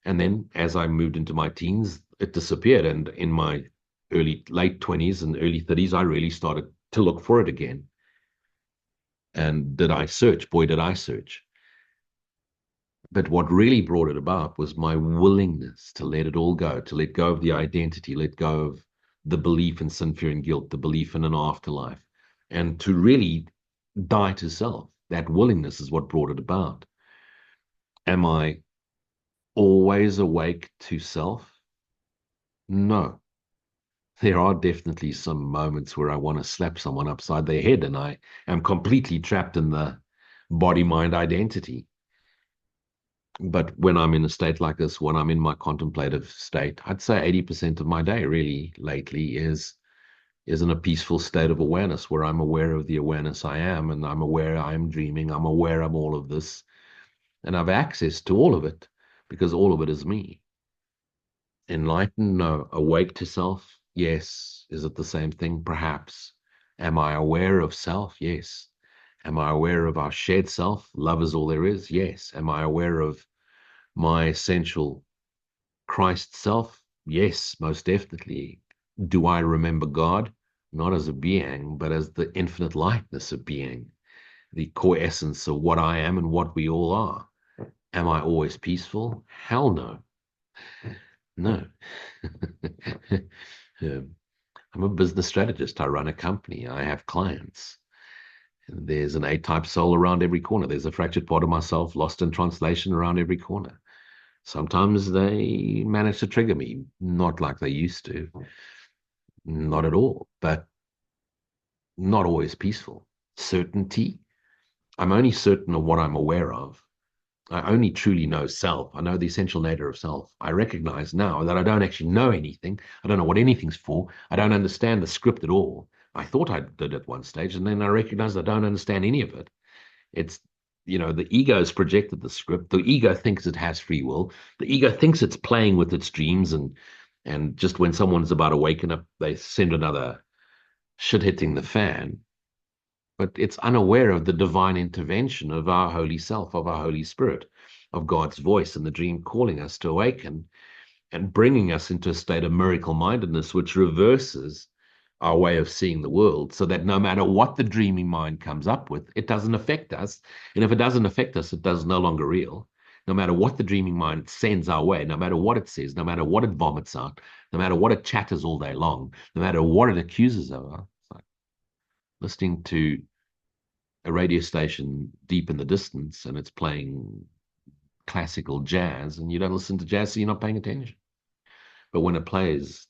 And then as I moved into my teens, it disappeared. And in my late 20s and early 30s, I really started to look for it again. And did I search? Boy, did I search. But what really brought it about was my willingness to let it all go, to let go of the identity, let go of the belief in sin, fear, and guilt, the belief in an afterlife, and to really die to self. That willingness is what brought it about. Am I always awake to self? No. There are definitely some moments where I want to slap someone upside their head and I am completely trapped in the body mind identity. But when I'm in a state like this, when I'm in my contemplative state, I'd say 80% of my day really lately is in a peaceful state of awareness where I'm aware of the awareness I am, and I'm aware I'm dreaming, I'm aware of all of this, and I've access to all of it because all of it is me. Enlightened? No. Awake to self? Yes. Is it the same thing? Perhaps. Am I aware of self? Yes. Am I aware of our shared self? Love is all there is? Yes. Am I aware of my essential Christ self? Yes, most definitely. Do I remember God? Not as a being, but as the infinite lightness of being, the core essence of what I am and what we all are. Am I always peaceful? Hell no. No. I'm a business strategist. I run a company. I have clients. There's an A-type soul around every corner. There's a fractured part of myself lost in translation around every corner. Sometimes they manage to trigger me, not like they used to, not at all, but not always peaceful. Certainty. I'm only certain of what I'm aware of. I only truly know self. I know the essential nature of self. I recognize now that I don't actually know anything. I don't know what anything's for. I don't understand the script at all. I thought I did at one stage, and then I recognize I don't understand any of it. It's, the ego has projected the script. The ego thinks it has free will. The ego thinks it's playing with its dreams, and just when someone's about to waken up, they send another shit hitting the fan. But it's unaware of the divine intervention of our holy self, of our Holy Spirit, of God's voice in the dream calling us to awaken and bringing us into a state of miracle mindedness, which reverses our way of seeing the world so that no matter what the dreaming mind comes up with, it doesn't affect us. And if it doesn't affect us, it does no longer real. No matter what the dreaming mind sends our way, no matter what it says, no matter what it vomits out, no matter what it chatters all day long, no matter what it accuses of us, it's like listening to a radio station deep in the distance and it's playing classical jazz and you don't listen to jazz, so you're not paying attention. But when it plays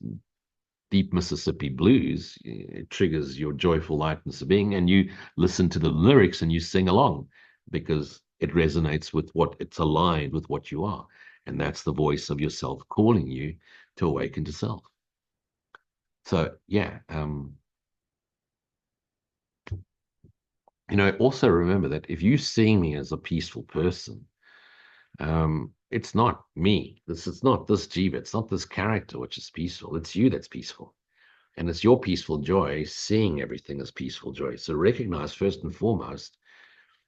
deep Mississippi blues, it triggers your joyful lightness of being, and you listen to the lyrics and you sing along because it resonates with what it's aligned with what you are. And that's the voice of yourself calling you to awaken to self. So, yeah, also remember that if you see me as a peaceful person, it's not me. It's not this jiva. It's not this character which is peaceful. It's you that's peaceful. And it's your peaceful joy, seeing everything as peaceful joy. So recognize first and foremost,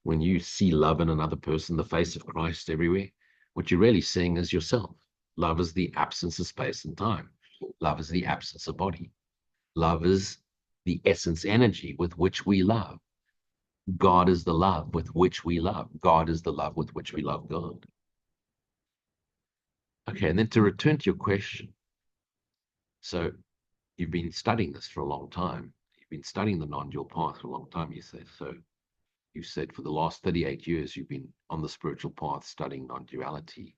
when you see love in another person, the face of Christ everywhere, what you're really seeing is yourself. Love is the absence of space and time. Love is the absence of body. Love is the essence energy with which we love. God is the love with which we love. God is the love with which we love God. Okay, and then to return to your question. So you've been studying this for a long time. You've been studying the non-dual path for a long time, you say. So you said for the last 38 years, you've been on the spiritual path studying non-duality.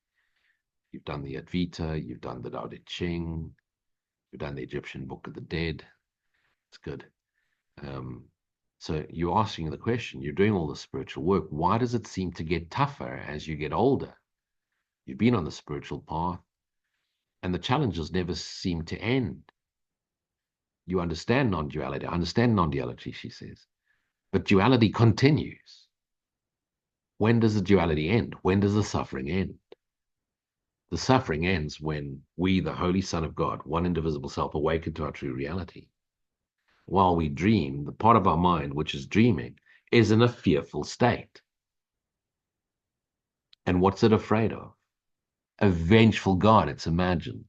You've done the Advaita, you've done the Tao Te Ching, you've done the Egyptian Book of the Dead. It's good. So you're asking the question, you're doing all the spiritual work. Why does it seem to get tougher as you get older? You've been on the spiritual path, and the challenges never seem to end. You understand non-duality. I understand non-duality, she says. But duality continues. When does the duality end? When does the suffering end? The suffering ends when we, the Holy Son of God, one indivisible self, awaken to our true reality. While we dream, the part of our mind which is dreaming is in a fearful state. And what's it afraid of? a vengeful God. It's imagined.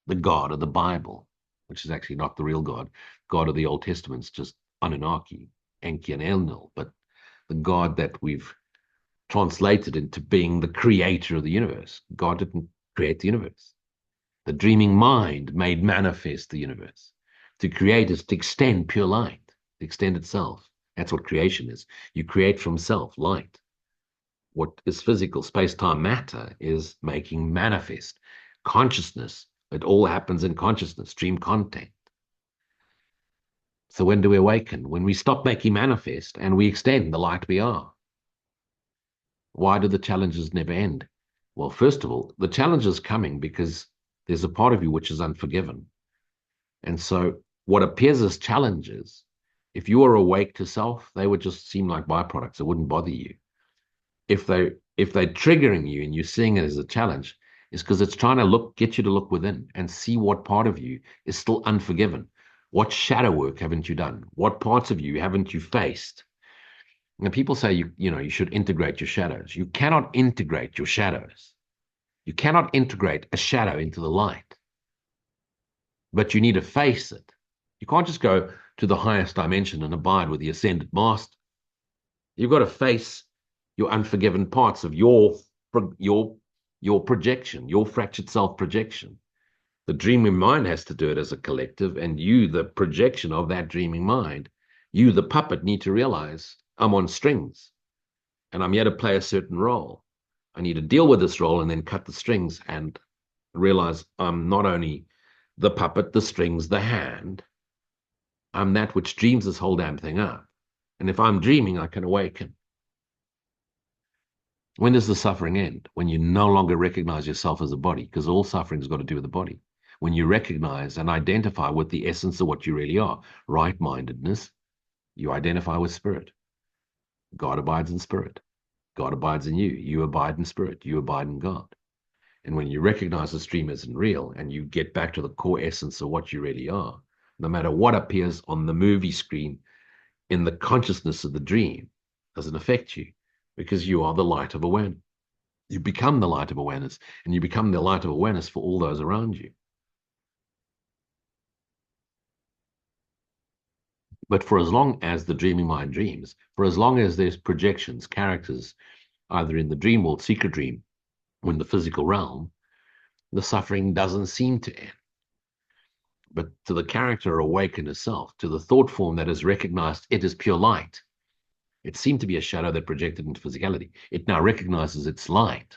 The God of the Bible, which is actually not the real God. God of the Old Testament's just Anunnaki, Enki and Enlil, but the God that we've translated into being the creator of the universe. God didn't create the universe. The dreaming mind made manifest the universe. To create is to extend pure light, to extend itself. That's what creation is. You create from self, light. What is physical, space-time matter, is making manifest. Consciousness, it all happens in consciousness, dream content. So when do we awaken? When we stop making manifest and we extend the light we are. Why do the challenges never end? Well, first of all, the challenge is coming because there's a part of you which is unforgiven. And so what appears as challenges, if you are awake to self, they would just seem like byproducts. It wouldn't bother you. If they're triggering you and you're seeing it as a challenge, it's because it's trying to get you to look within and see what part of you is still unforgiven. What shadow work haven't you done? What parts of you haven't you faced? And people say you should integrate your shadows. You cannot integrate your shadows. You cannot integrate a shadow into the light. But you need to face it. You can't just go to the highest dimension and abide with the ascended master. You've got to face your unforgiven parts of your projection, your fractured self projection. The dreaming mind has to do it as a collective, and you, the projection of that dreaming mind, you, the puppet, need to realize I'm on strings and I'm here to play a certain role. I need to deal with this role and then cut the strings and realize I'm not only the puppet, the strings, the hand. I'm that which dreams this whole damn thing up. And if I'm dreaming, I can awaken. When does the suffering end? When you no longer recognize yourself as a body, because all suffering has got to do with the body. When you recognize and identify with the essence of what you really are, right-mindedness, you identify with spirit. God abides in spirit. God abides in you. You abide in spirit. You abide in God. And when you recognize the stream isn't real and you get back to the core essence of what you really are, no matter what appears on the movie screen in the consciousness of the dream, doesn't affect you because you are the light of awareness. You become the light of awareness, and you become the light of awareness for all those around you. But for as long as the dreaming mind dreams, for as long as there's projections, characters, either in the dream world, secret dream, or in the physical realm, the suffering doesn't seem to end. But to the character awakened itself, to the thought form that has recognized it is pure light, it seemed to be a shadow that projected into physicality. It now recognizes its light.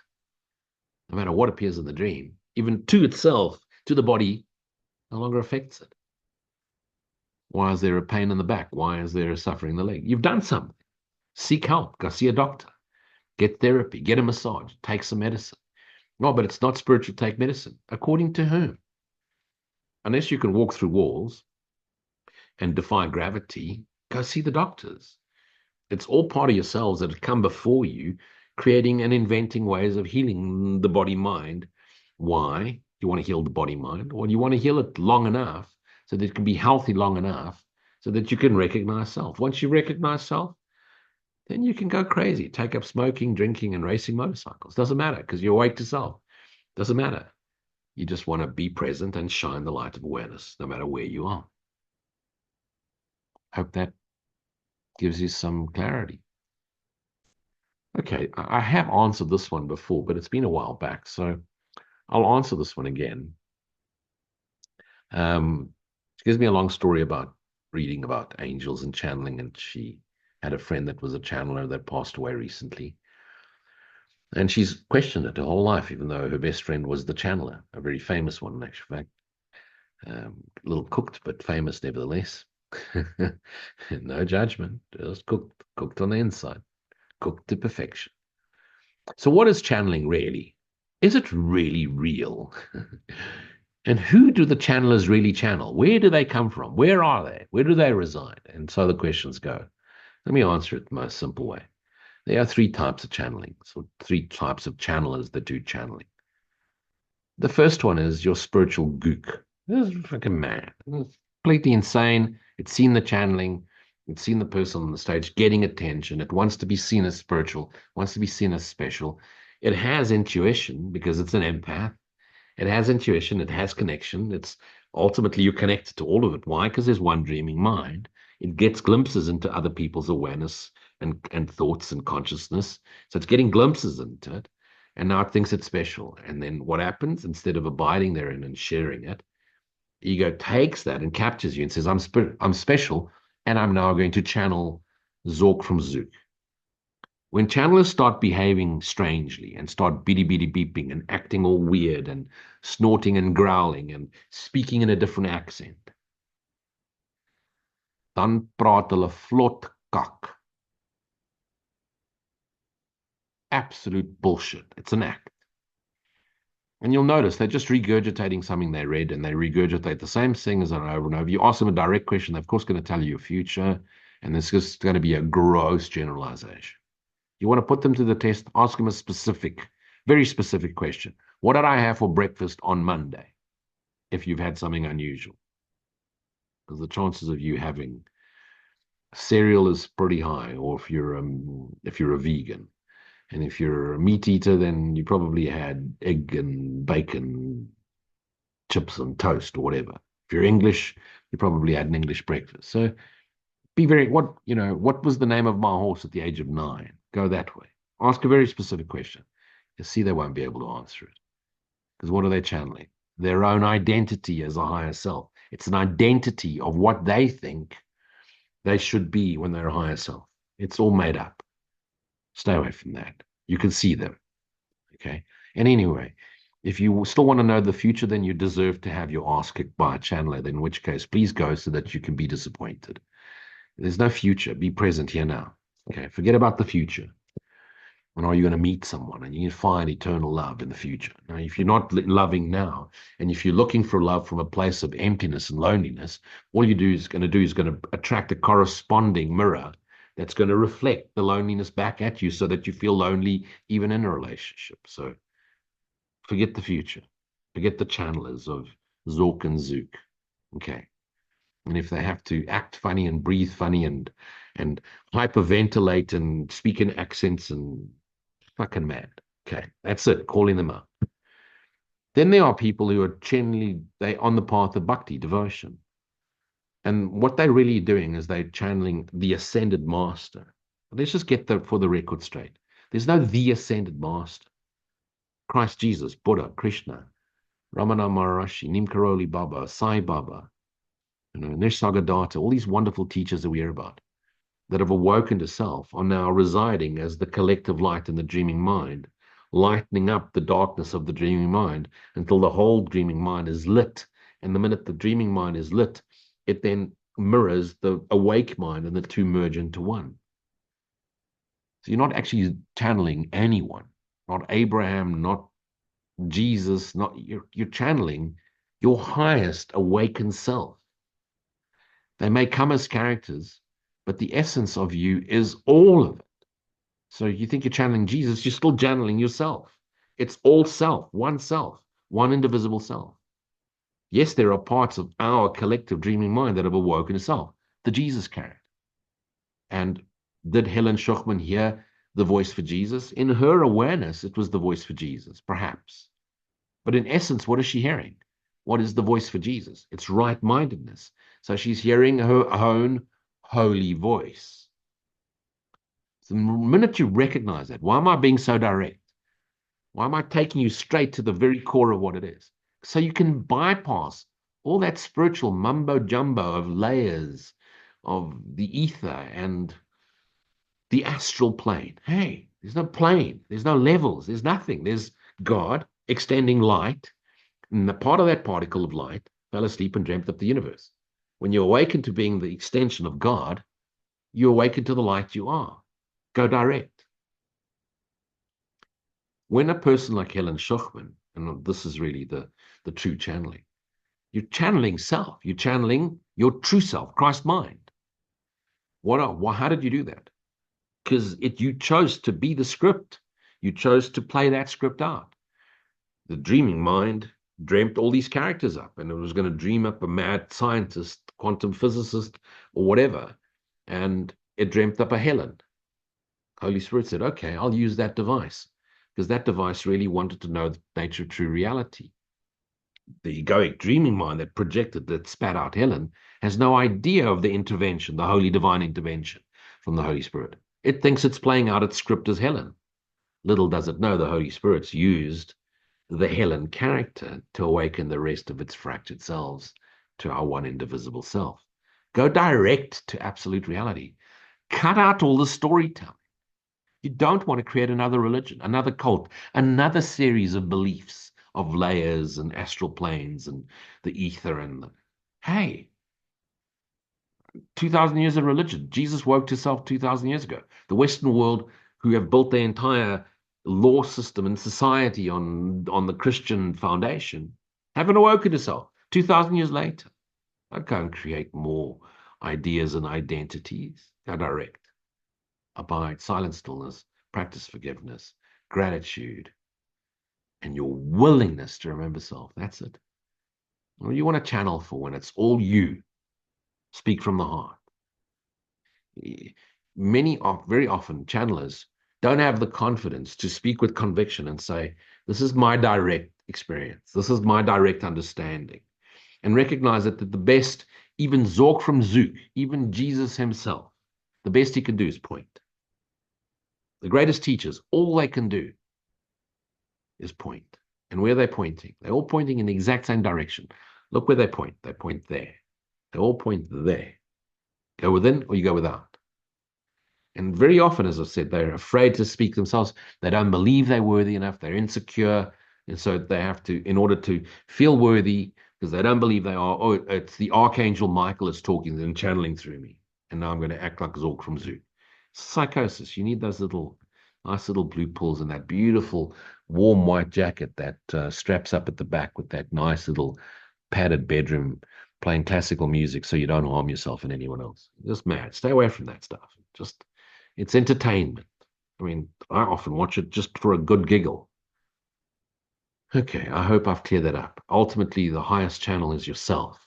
No matter what appears in the dream, even to itself, to the body, no longer affects it. Why is there a pain in the back? Why is there a suffering in the leg? You've done something. Seek help. Go see a doctor. Get therapy. Get a massage. Take some medicine. No, but it's not spiritual to take medicine. According to whom? Unless you can walk through walls and defy gravity, go see the doctors. It's all part of yourselves that have come before you, creating and inventing ways of healing the body-mind. Why? You want to heal the body-mind? Well, you want to heal it long enough so that it can be healthy long enough so that you can recognize self. Once you recognize self, then you can go crazy, take up smoking, drinking, and racing motorcycles. Doesn't matter because you're awake to self. Doesn't matter. You just want to be present and shine the light of awareness no matter where you are. Hope that gives you some clarity. Okay, I have answered this one before, but it's been a while back, so I'll answer this one again. She gives me a long story about reading about angels and channeling, and she had a friend that was a channeler that passed away recently. And she's questioned it her whole life, even though her best friend was the channeler, a very famous one, in actual fact. A little cooked, but famous nevertheless. No judgment, just cooked on the inside, cooked to perfection. So what is channeling really? Is it really real? And who do the channelers really channel? Where do they come from? Where are they? Where do they reside? And so the questions go. Let me answer it the most simple way. There are three types of channeling, so three types of channelers that do channeling. The first one is your spiritual gook. This is fucking mad. It's completely insane. It's seen the channeling. It's seen the person on the stage getting attention. It wants to be seen as spiritual, wants to be seen as special. It has intuition because it's an empath. It has intuition. It has connection. It's ultimately you're connected to all of it. Why? Because there's one dreaming mind. It gets glimpses into other people's awareness and thoughts and consciousness. So it's getting glimpses into it. And now it thinks it's special. And then what happens? Instead of abiding therein and sharing it, ego takes that and captures you and says, I'm special, and I'm now going to channel Zork from Zook. When channelers start behaving strangely and start bitty bitty beeping and acting all weird and snorting and growling and speaking in a different accent, dan praat hulle vlot kak. Absolute bullshit. It's an act. And you'll notice they're just regurgitating something they read, and they regurgitate the same things over and over. You ask them a direct question, they're of course going to tell you your future, and it's just going to be a gross generalization. You want to put them to the test, ask them a specific, very specific question. What did I have for breakfast on Monday? If you've had something unusual. Because the chances of you having cereal is pretty high, or if you're a vegan. And if you're a meat eater, then you probably had egg and bacon, chips and toast or whatever. If you're English, you probably had an English breakfast. So be very, what was the name of my horse at the age of 9? Go that way. Ask a very specific question. You see, they won't be able to answer it. Because what are they channeling? Their own identity as a higher self. It's an identity of what they think they should be when they're a higher self. It's all made up. Stay away from that. You can see them. Okay. And anyway, if you still want to know the future, then you deserve to have your ass kicked by a channeler. Then in which case, please go so that you can be disappointed. There's no future. Be present here now. Okay. Forget about the future. When are you going to meet someone and you can find eternal love in the future? Now, if you're not loving now, and if you're looking for love from a place of emptiness and loneliness, all you do is going to attract a corresponding mirror that's going to reflect the loneliness back at you so that you feel lonely even in a relationship. So forget the future. Forget the channelers of Zork and Zook. Okay. And if they have to act funny and breathe funny and hyperventilate and speak in accents and fucking mad. Okay, that's it. Calling them out. Then there are people who are generally they on the path of bhakti devotion, and what they're really doing is they're channeling the ascended master. Let's just get that for the record straight. There's no the ascended master. Christ Jesus, Buddha, Krishna, Ramana Maharishi, Neem Karoli Baba, Sai Baba, Nisargadatta, all these wonderful teachers that we hear about that have awoken to self are now residing as the collective light in the dreaming mind, lightening up the darkness of the dreaming mind until the whole dreaming mind is lit. And the minute the dreaming mind is lit, it then mirrors the awake mind and the two merge into one. So you're not actually channeling anyone, not Abraham, not Jesus, not you're channeling your highest awakened self. They may come as characters, but the essence of you is all of it. So you think you're channeling Jesus, you're still channeling yourself. It's all self, one indivisible self. Yes, there are parts of our collective dreaming mind that have awoken to self, the Jesus character. And did Helen Schuchman hear the voice for Jesus? In her awareness, it was the voice for Jesus, perhaps. But in essence, what is she hearing? What is the voice for Jesus? It's right-mindedness. So she's hearing her own holy voice. So the minute you recognize that, why am I being so direct? Why am I taking you straight to the very core of what it is? So you can bypass all that spiritual mumbo jumbo of layers of the ether and the astral plane. Hey, there's no plane, there's no levels, there's nothing. There's God extending light, and the part of that particle of light fell asleep and dreamt up the universe. When you awaken to being the extension of God, you awaken to the light you are. Go direct. When a person like Helen Schuchman, and this is really the true channeling, you're channeling self, you're channeling your true self, Christ mind. How did you do that? Because you chose to be the script. You chose to play that script out. The dreaming mind dreamt all these characters up, and it was going to dream up a mad scientist, quantum physicist, or whatever. And it dreamt up a Helen. Holy Spirit said, okay, I'll use that device. because that device really wanted to know the nature of true reality. The egoic dreaming mind that projected, that spat out Helen, has no idea of the intervention, the holy divine intervention from the Holy Spirit. It thinks it's playing out its script as Helen. Little does it know the Holy Spirit's used the Helen character to awaken the rest of its fractured selves to our one indivisible self. Go direct to absolute reality. Cut out all the storytelling. You don't want to create another religion, another cult, another series of beliefs, of layers and astral planes and the ether hey, 2,000 years of religion. Jesus woke himself 2,000 years ago. The Western world, who have built their entire law system and society on the Christian foundation, haven't awoken itself 2,000 years later. I can't create more ideas and identities. Go direct. Abide, silent stillness, practice forgiveness, gratitude, and your willingness to remember self. That's it. What you want to channel for when it's all you. Speak from the heart. Very often, channelers don't have the confidence to speak with conviction and say, this is my direct experience. This is my direct understanding. And recognize that the best, even Zork from Zook, even Jesus himself, the best he can do is point. The greatest teachers, all they can do is point. And where they're pointing, they're all pointing in the exact same direction. Look where they point. They point there. They all point there. Go within or you go without. And very often, as I've said, they're afraid to speak themselves. They don't believe they're worthy enough. They're insecure. And so they have to, in order to feel worthy, because they don't believe they are, oh, it's the Archangel Michael is talking and channeling through me. And now I'm going to act like Zork from Zoo. Psychosis. You need those nice little blue pills and that beautiful warm white jacket that straps up at the back with that nice little padded bedroom playing classical music so you don't harm yourself and anyone else. Just mad. Stay away from that stuff. It's entertainment. I mean, I often watch it just for a good giggle. Okay, I hope I've cleared that up. Ultimately, the highest channel is yourself,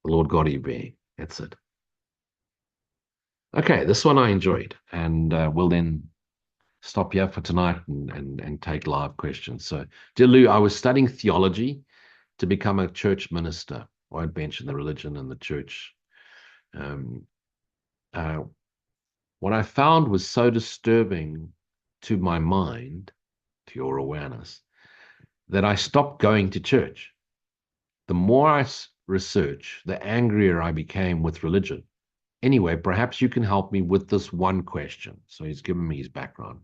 the Lord God of your being. That's it. Okay, this one I enjoyed, and we'll then stop here for tonight and take live questions. So, dear Lou, I was studying theology to become a church minister. I won't mention the religion and the church. What I found was so disturbing to my mind, to your awareness, that I stopped going to church. The more I research, the angrier I became with religion. Anyway, perhaps you can help me with this one question. So he's given me his background.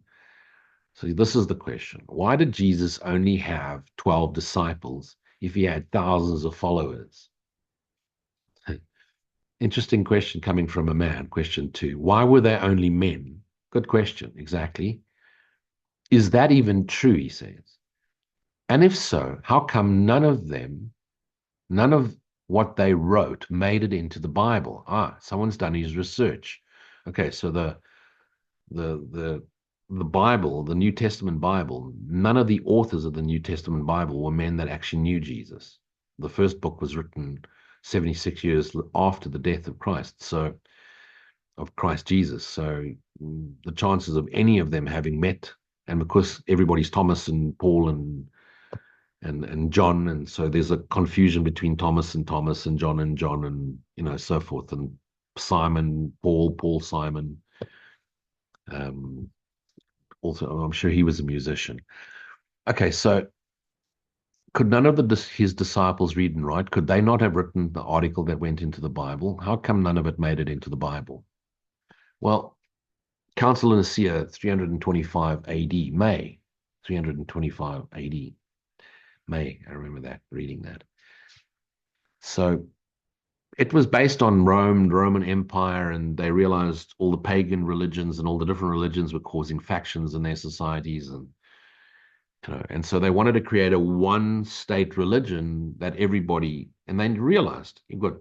So this is the question. Why did Jesus only have 12 disciples if he had thousands of followers? Interesting question coming from a man. Question 2. Why were they only men? Good question. Exactly. Is that even true, he says? And if so, how come none of what they wrote made it into the Bible? Someone's done his research. Okay, so the Bible, the New Testament Bible, none of the authors of the New Testament Bible were men that actually knew Jesus. The first book was written 76 years after the death of Christ, of Christ Jesus. So the chances of any of them having met, and because everybody's Thomas and Paul and John, and so there's a confusion between Thomas and John and so forth, and Simon, Paul, Simon. Also, I'm sure he was a musician. Okay, so could none of his disciples read and write? Could they not have written the article that went into the Bible? How come none of it made it into the Bible? Well, Council of Nicaea, 325 AD, May 325 AD. May, I remember that, reading that. So it was based on Rome, the Roman Empire, and they realized all the pagan religions and all the different religions were causing factions in their societies, and so they wanted to create a one-state religion that everybody, and they realized you've got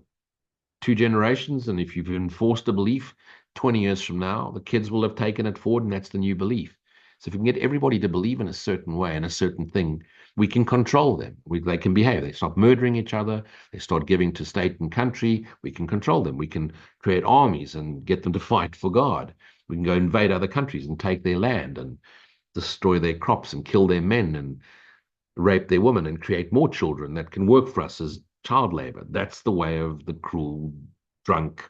2 generations, and if you've enforced a belief, 20 years from now, the kids will have taken it forward, and that's the new belief. So if we can get everybody to believe in a certain way and a certain thing, we can control them. They can behave. They stop murdering each other. They start giving to state and country. We can control them. We can create armies and get them to fight for God. We can go invade other countries and take their land. destroy their crops and kill their men and rape their women and create more children that can work for us as child labor. That's the way of the cruel, drunk,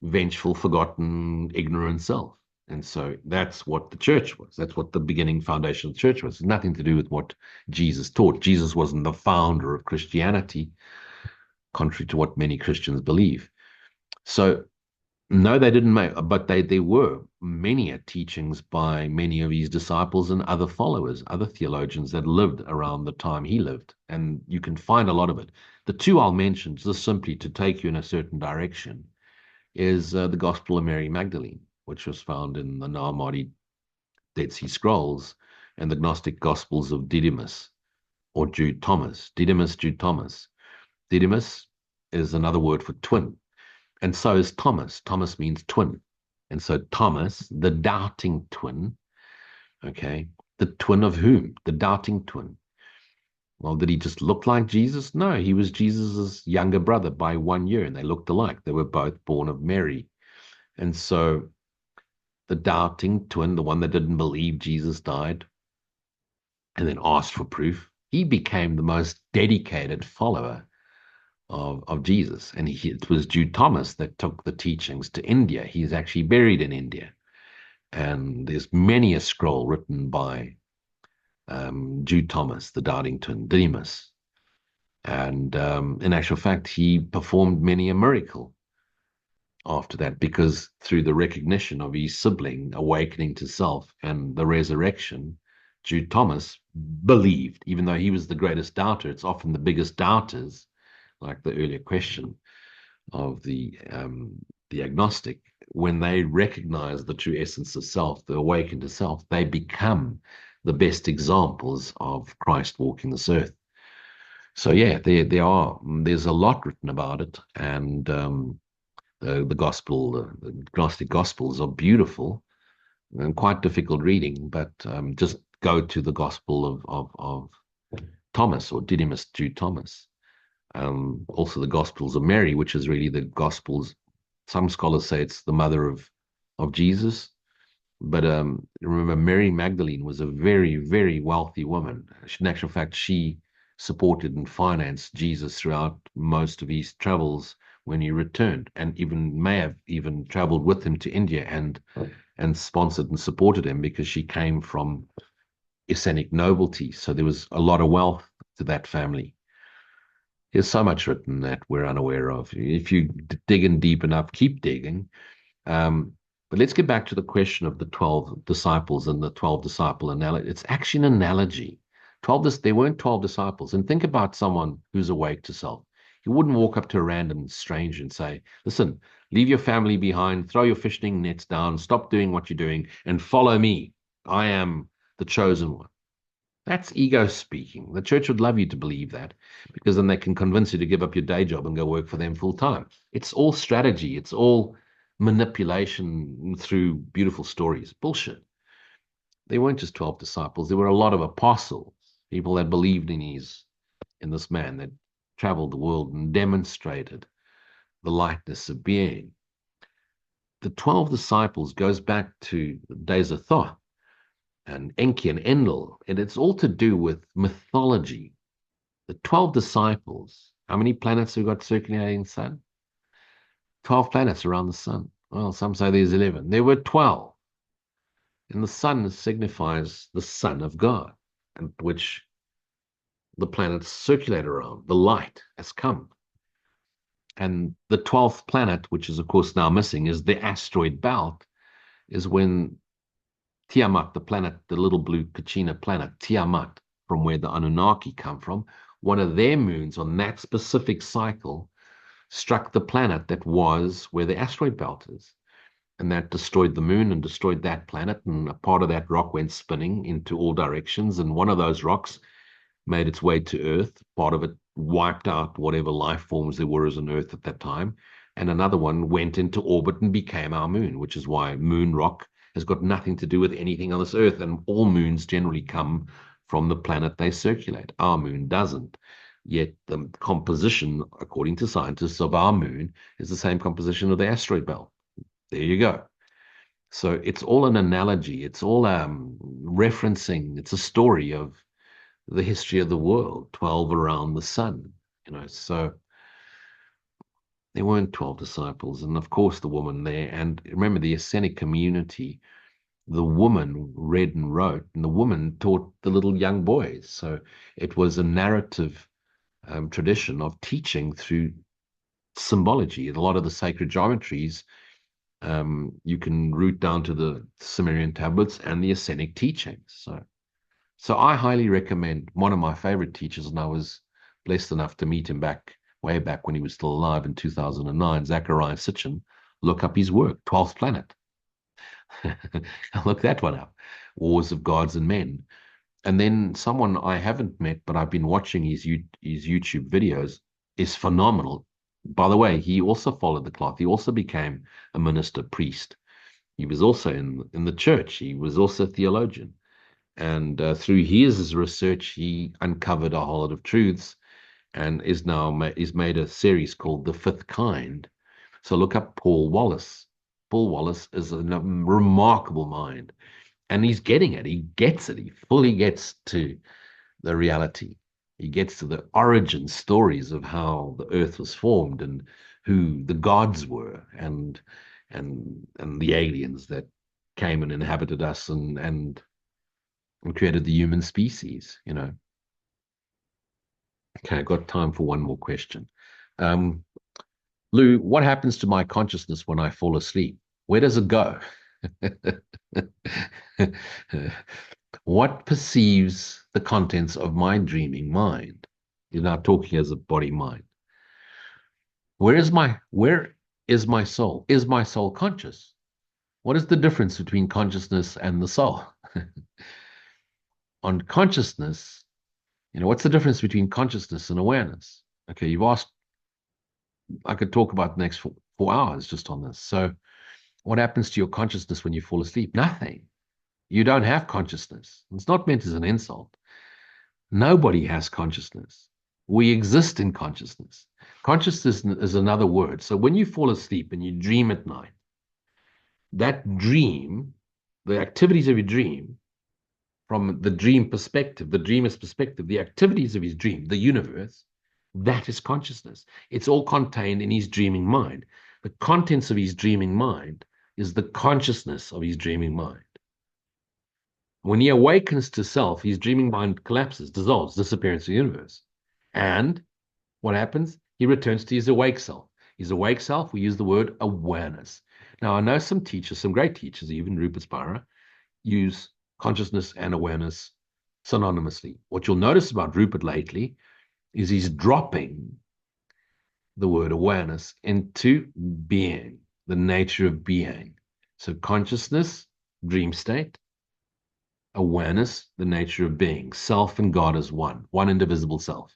vengeful, forgotten, ignorant self. And so that's what the church was. That's what the beginning foundation of the church was. It's nothing to do with what Jesus taught. Jesus wasn't the founder of Christianity, contrary to what many Christians believe. So no, they didn't make, but there were many teachings by many of his disciples and other followers, other theologians that lived around the time he lived. And you can find a lot of it. The two I'll mention, just simply to take you in a certain direction, is the Gospel of Mary Magdalene, which was found in the Nahumadi Dead Sea Scrolls, and the Gnostic Gospels of Didymus, or Jude Thomas. Didymus, Jude Thomas. Didymus is another word for twin. And so is Thomas. Thomas means twin. And so Thomas, the doubting twin, okay, the twin of whom? The doubting twin. Well, did he just look like Jesus? No, he was Jesus's younger brother by 1 year, and they looked alike. They were both born of Mary. And so the doubting twin, the one that didn't believe Jesus died and then asked for proof, he became the most dedicated follower of Jesus. And it was Jude Thomas that took the teachings to India. He's actually buried in India. And there's many a scroll written by Jude Thomas, the doubting twin, Didymus. And in actual fact, he performed many a miracle after that, because through the recognition of his sibling awakening to self and the resurrection, Jude Thomas believed, even though he was the greatest doubter. It's often the biggest doubters, like the earlier question of the agnostic, when they recognize the true essence of self, the awaken to self, they become the best examples of Christ walking this earth. So yeah, there's a lot written about it, and the gospel, the Gnostic Gospels are beautiful and quite difficult reading, but just go to the Gospel of Thomas, or Didymus Jude Thomas. Also the Gospels of Mary, which is really the Gospels. Some scholars say it's the mother of Jesus, but remember, Mary Magdalene was a very, very wealthy woman. In actual fact, she supported and financed Jesus throughout most of his travels when he returned, and even may have even traveled with him to India and sponsored and supported him, because she came from Essenic nobility. So there was a lot of wealth to that family. There's so much written that we're unaware of. If you dig in deep enough, keep digging. But let's get back to the question of the 12 disciples and the 12 disciple analogy. It's actually an analogy. There weren't 12 disciples. And think about someone who's awake to self. You wouldn't walk up to a random stranger and say, listen, leave your family behind, throw your fishing nets down, stop doing what you're doing, and follow me. I am the chosen one. That's ego speaking. The church would love you to believe that, because then they can convince you to give up your day job and go work for them full time. It's all strategy. It's all manipulation through beautiful stories. Bullshit. They weren't just 12 disciples. There were a lot of apostles, people that believed in this man, that traveled the world and demonstrated the likeness of being. The 12 disciples goes back to the days of Thoth and Enki and Enlil, and it's all to do with mythology. The 12 disciples, how many planets have got circulating the sun? 12 planets around the sun. Well, some say there's 11. There were 12. And the sun signifies the Son of God, and which the planets circulate around. The light has come. And the 12th planet, which is, of course, now missing, is the asteroid belt, is when Tiamat, the planet, the little blue Kachina planet, Tiamat, from where the Anunnaki come from, one of their moons on that specific cycle struck the planet that was where the asteroid belt is. And that destroyed the moon and destroyed that planet. And a part of that rock went spinning into all directions. And one of those rocks made its way to Earth. Part of it wiped out whatever life forms there were as on Earth at that time. And another one went into orbit and became our moon, which is why moon rock has got nothing to do with anything on this Earth. And all moons generally come from the planet they circulate. Our moon doesn't. Yet the composition, according to scientists, of our moon is the same composition of the asteroid belt. There you go. So it's all an analogy. It's all referencing. It's a story of the history of the world, 12 around the sun. So there weren't 12 disciples. And of course, the woman there. And remember, the Essenic community, the woman read and wrote, and the woman taught the little young boys. So it was a narrative tradition of teaching through symbology. And a lot of the sacred geometries you can root down to the Sumerian tablets and the Essenic teachings. So I highly recommend one of my favorite teachers, and I was blessed enough to meet him way back when he was still alive in 2009, Zachariah Sitchin. Look up his work, 12th Planet. Look that one up. Wars of Gods and Men. And then someone I haven't met, but I've been watching his YouTube videos, is phenomenal. By the way, he also followed the cloth. He also became a minister priest. He was also in the church. He was also a theologian. And through his research, he uncovered a whole lot of truths and is made a series called The Fifth Kind. So look up Paul Wallace. Paul Wallace is a remarkable mind, and he's getting it. He gets it. He fully gets to the reality. He gets to the origin stories of how the earth was formed and who the gods were and the aliens that came and inhabited us and created the human species. Okay, I got time for one more question. Lou, what happens to my consciousness when I fall asleep? Where does it go? What perceives the contents of my dreaming mind? You're now talking as a body mind. Where is my soul? Is my soul conscious? What is the difference between consciousness and the soul? On consciousness, what's the difference between consciousness and awareness? Okay, you've asked, I could talk about the next 4 hours just on this. So what happens to your consciousness when you fall asleep? Nothing. You don't have consciousness. It's not meant as an insult. Nobody has consciousness. We exist in consciousness. Consciousness is another word. So when you fall asleep and you dream at night, that dream, the activities of your dream, from the dream perspective, the dreamer's perspective, the activities of his dream, the universe, that is consciousness. It's all contained in his dreaming mind. The contents of his dreaming mind is the consciousness of his dreaming mind. When he awakens to self, his dreaming mind collapses, dissolves, disappears in the universe. And what happens? He returns to his awake self. His awake self, we use the word awareness. Now, I know some teachers, some great teachers, even Rupert Spira, use consciousness and awareness synonymously. What you'll notice about Rupert lately is he's dropping the word awareness into being, the nature of being. So consciousness, dream state; awareness, the nature of being. Self and God is one indivisible self.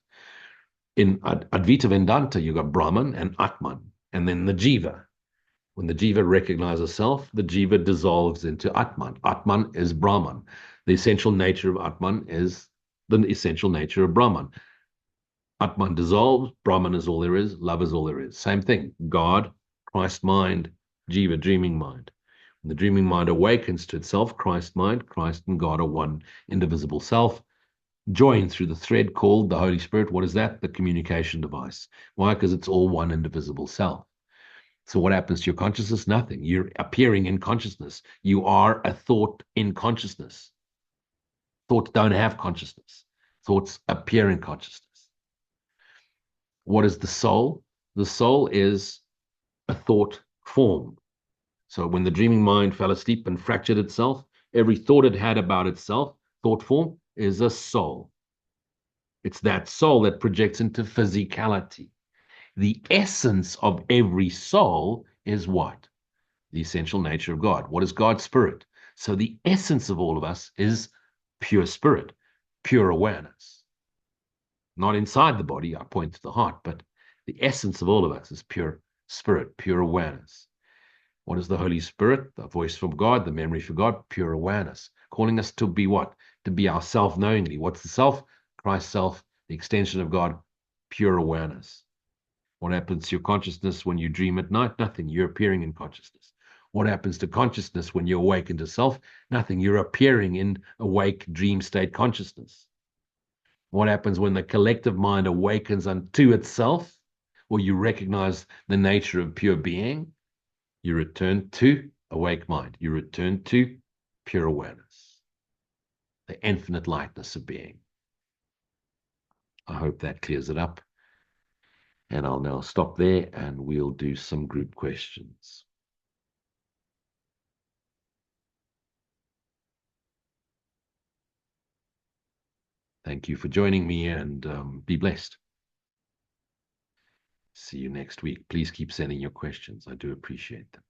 In Advaita Vedanta, you got Brahman and Atman, and then the Jiva. When the Jiva recognizes self, the Jiva dissolves into Atman. Atman is Brahman. The essential nature of Atman is the essential nature of Brahman. Atman dissolves, Brahman is all there is, love is all there is. Same thing, God, Christ mind, Jiva, dreaming mind. When the dreaming mind awakens to itself, Christ mind, Christ and God are one indivisible self, joined through the thread called the Holy Spirit. What is that? The communication device. Why? Because it's all one indivisible self. So what happens to your consciousness? Nothing. You're appearing in consciousness. You are a thought in consciousness. Thoughts don't have consciousness. Thoughts appear in consciousness. What is the soul? The soul is a thought form. So when the dreaming mind fell asleep and fractured itself, every thought it had about itself, thought form, is a soul. It's that soul that projects into physicality. The essence of every soul is what? The essential nature of God. What is God's spirit? So the essence of all of us is pure spirit, pure awareness. Not inside the body, I point to the heart, but the essence of all of us is pure spirit, pure awareness. What is the Holy Spirit? The voice from God, the memory for God, pure awareness. Calling us to be what? To be ourself knowingly. What's the self? Christ self, the extension of God, pure awareness. What happens to your consciousness when you dream at night? Nothing. You're appearing in consciousness. What happens to consciousness when you awaken to self? Nothing. You're appearing in awake dream state consciousness. What happens when the collective mind awakens unto itself, or you recognize the nature of pure being? You return to awake mind. You return to pure awareness, the infinite lightness of being. I hope that clears it up. And I'll now stop there and we'll do some group questions. Thank you for joining me, and be blessed. See you next week. Please keep sending your questions. I do appreciate them.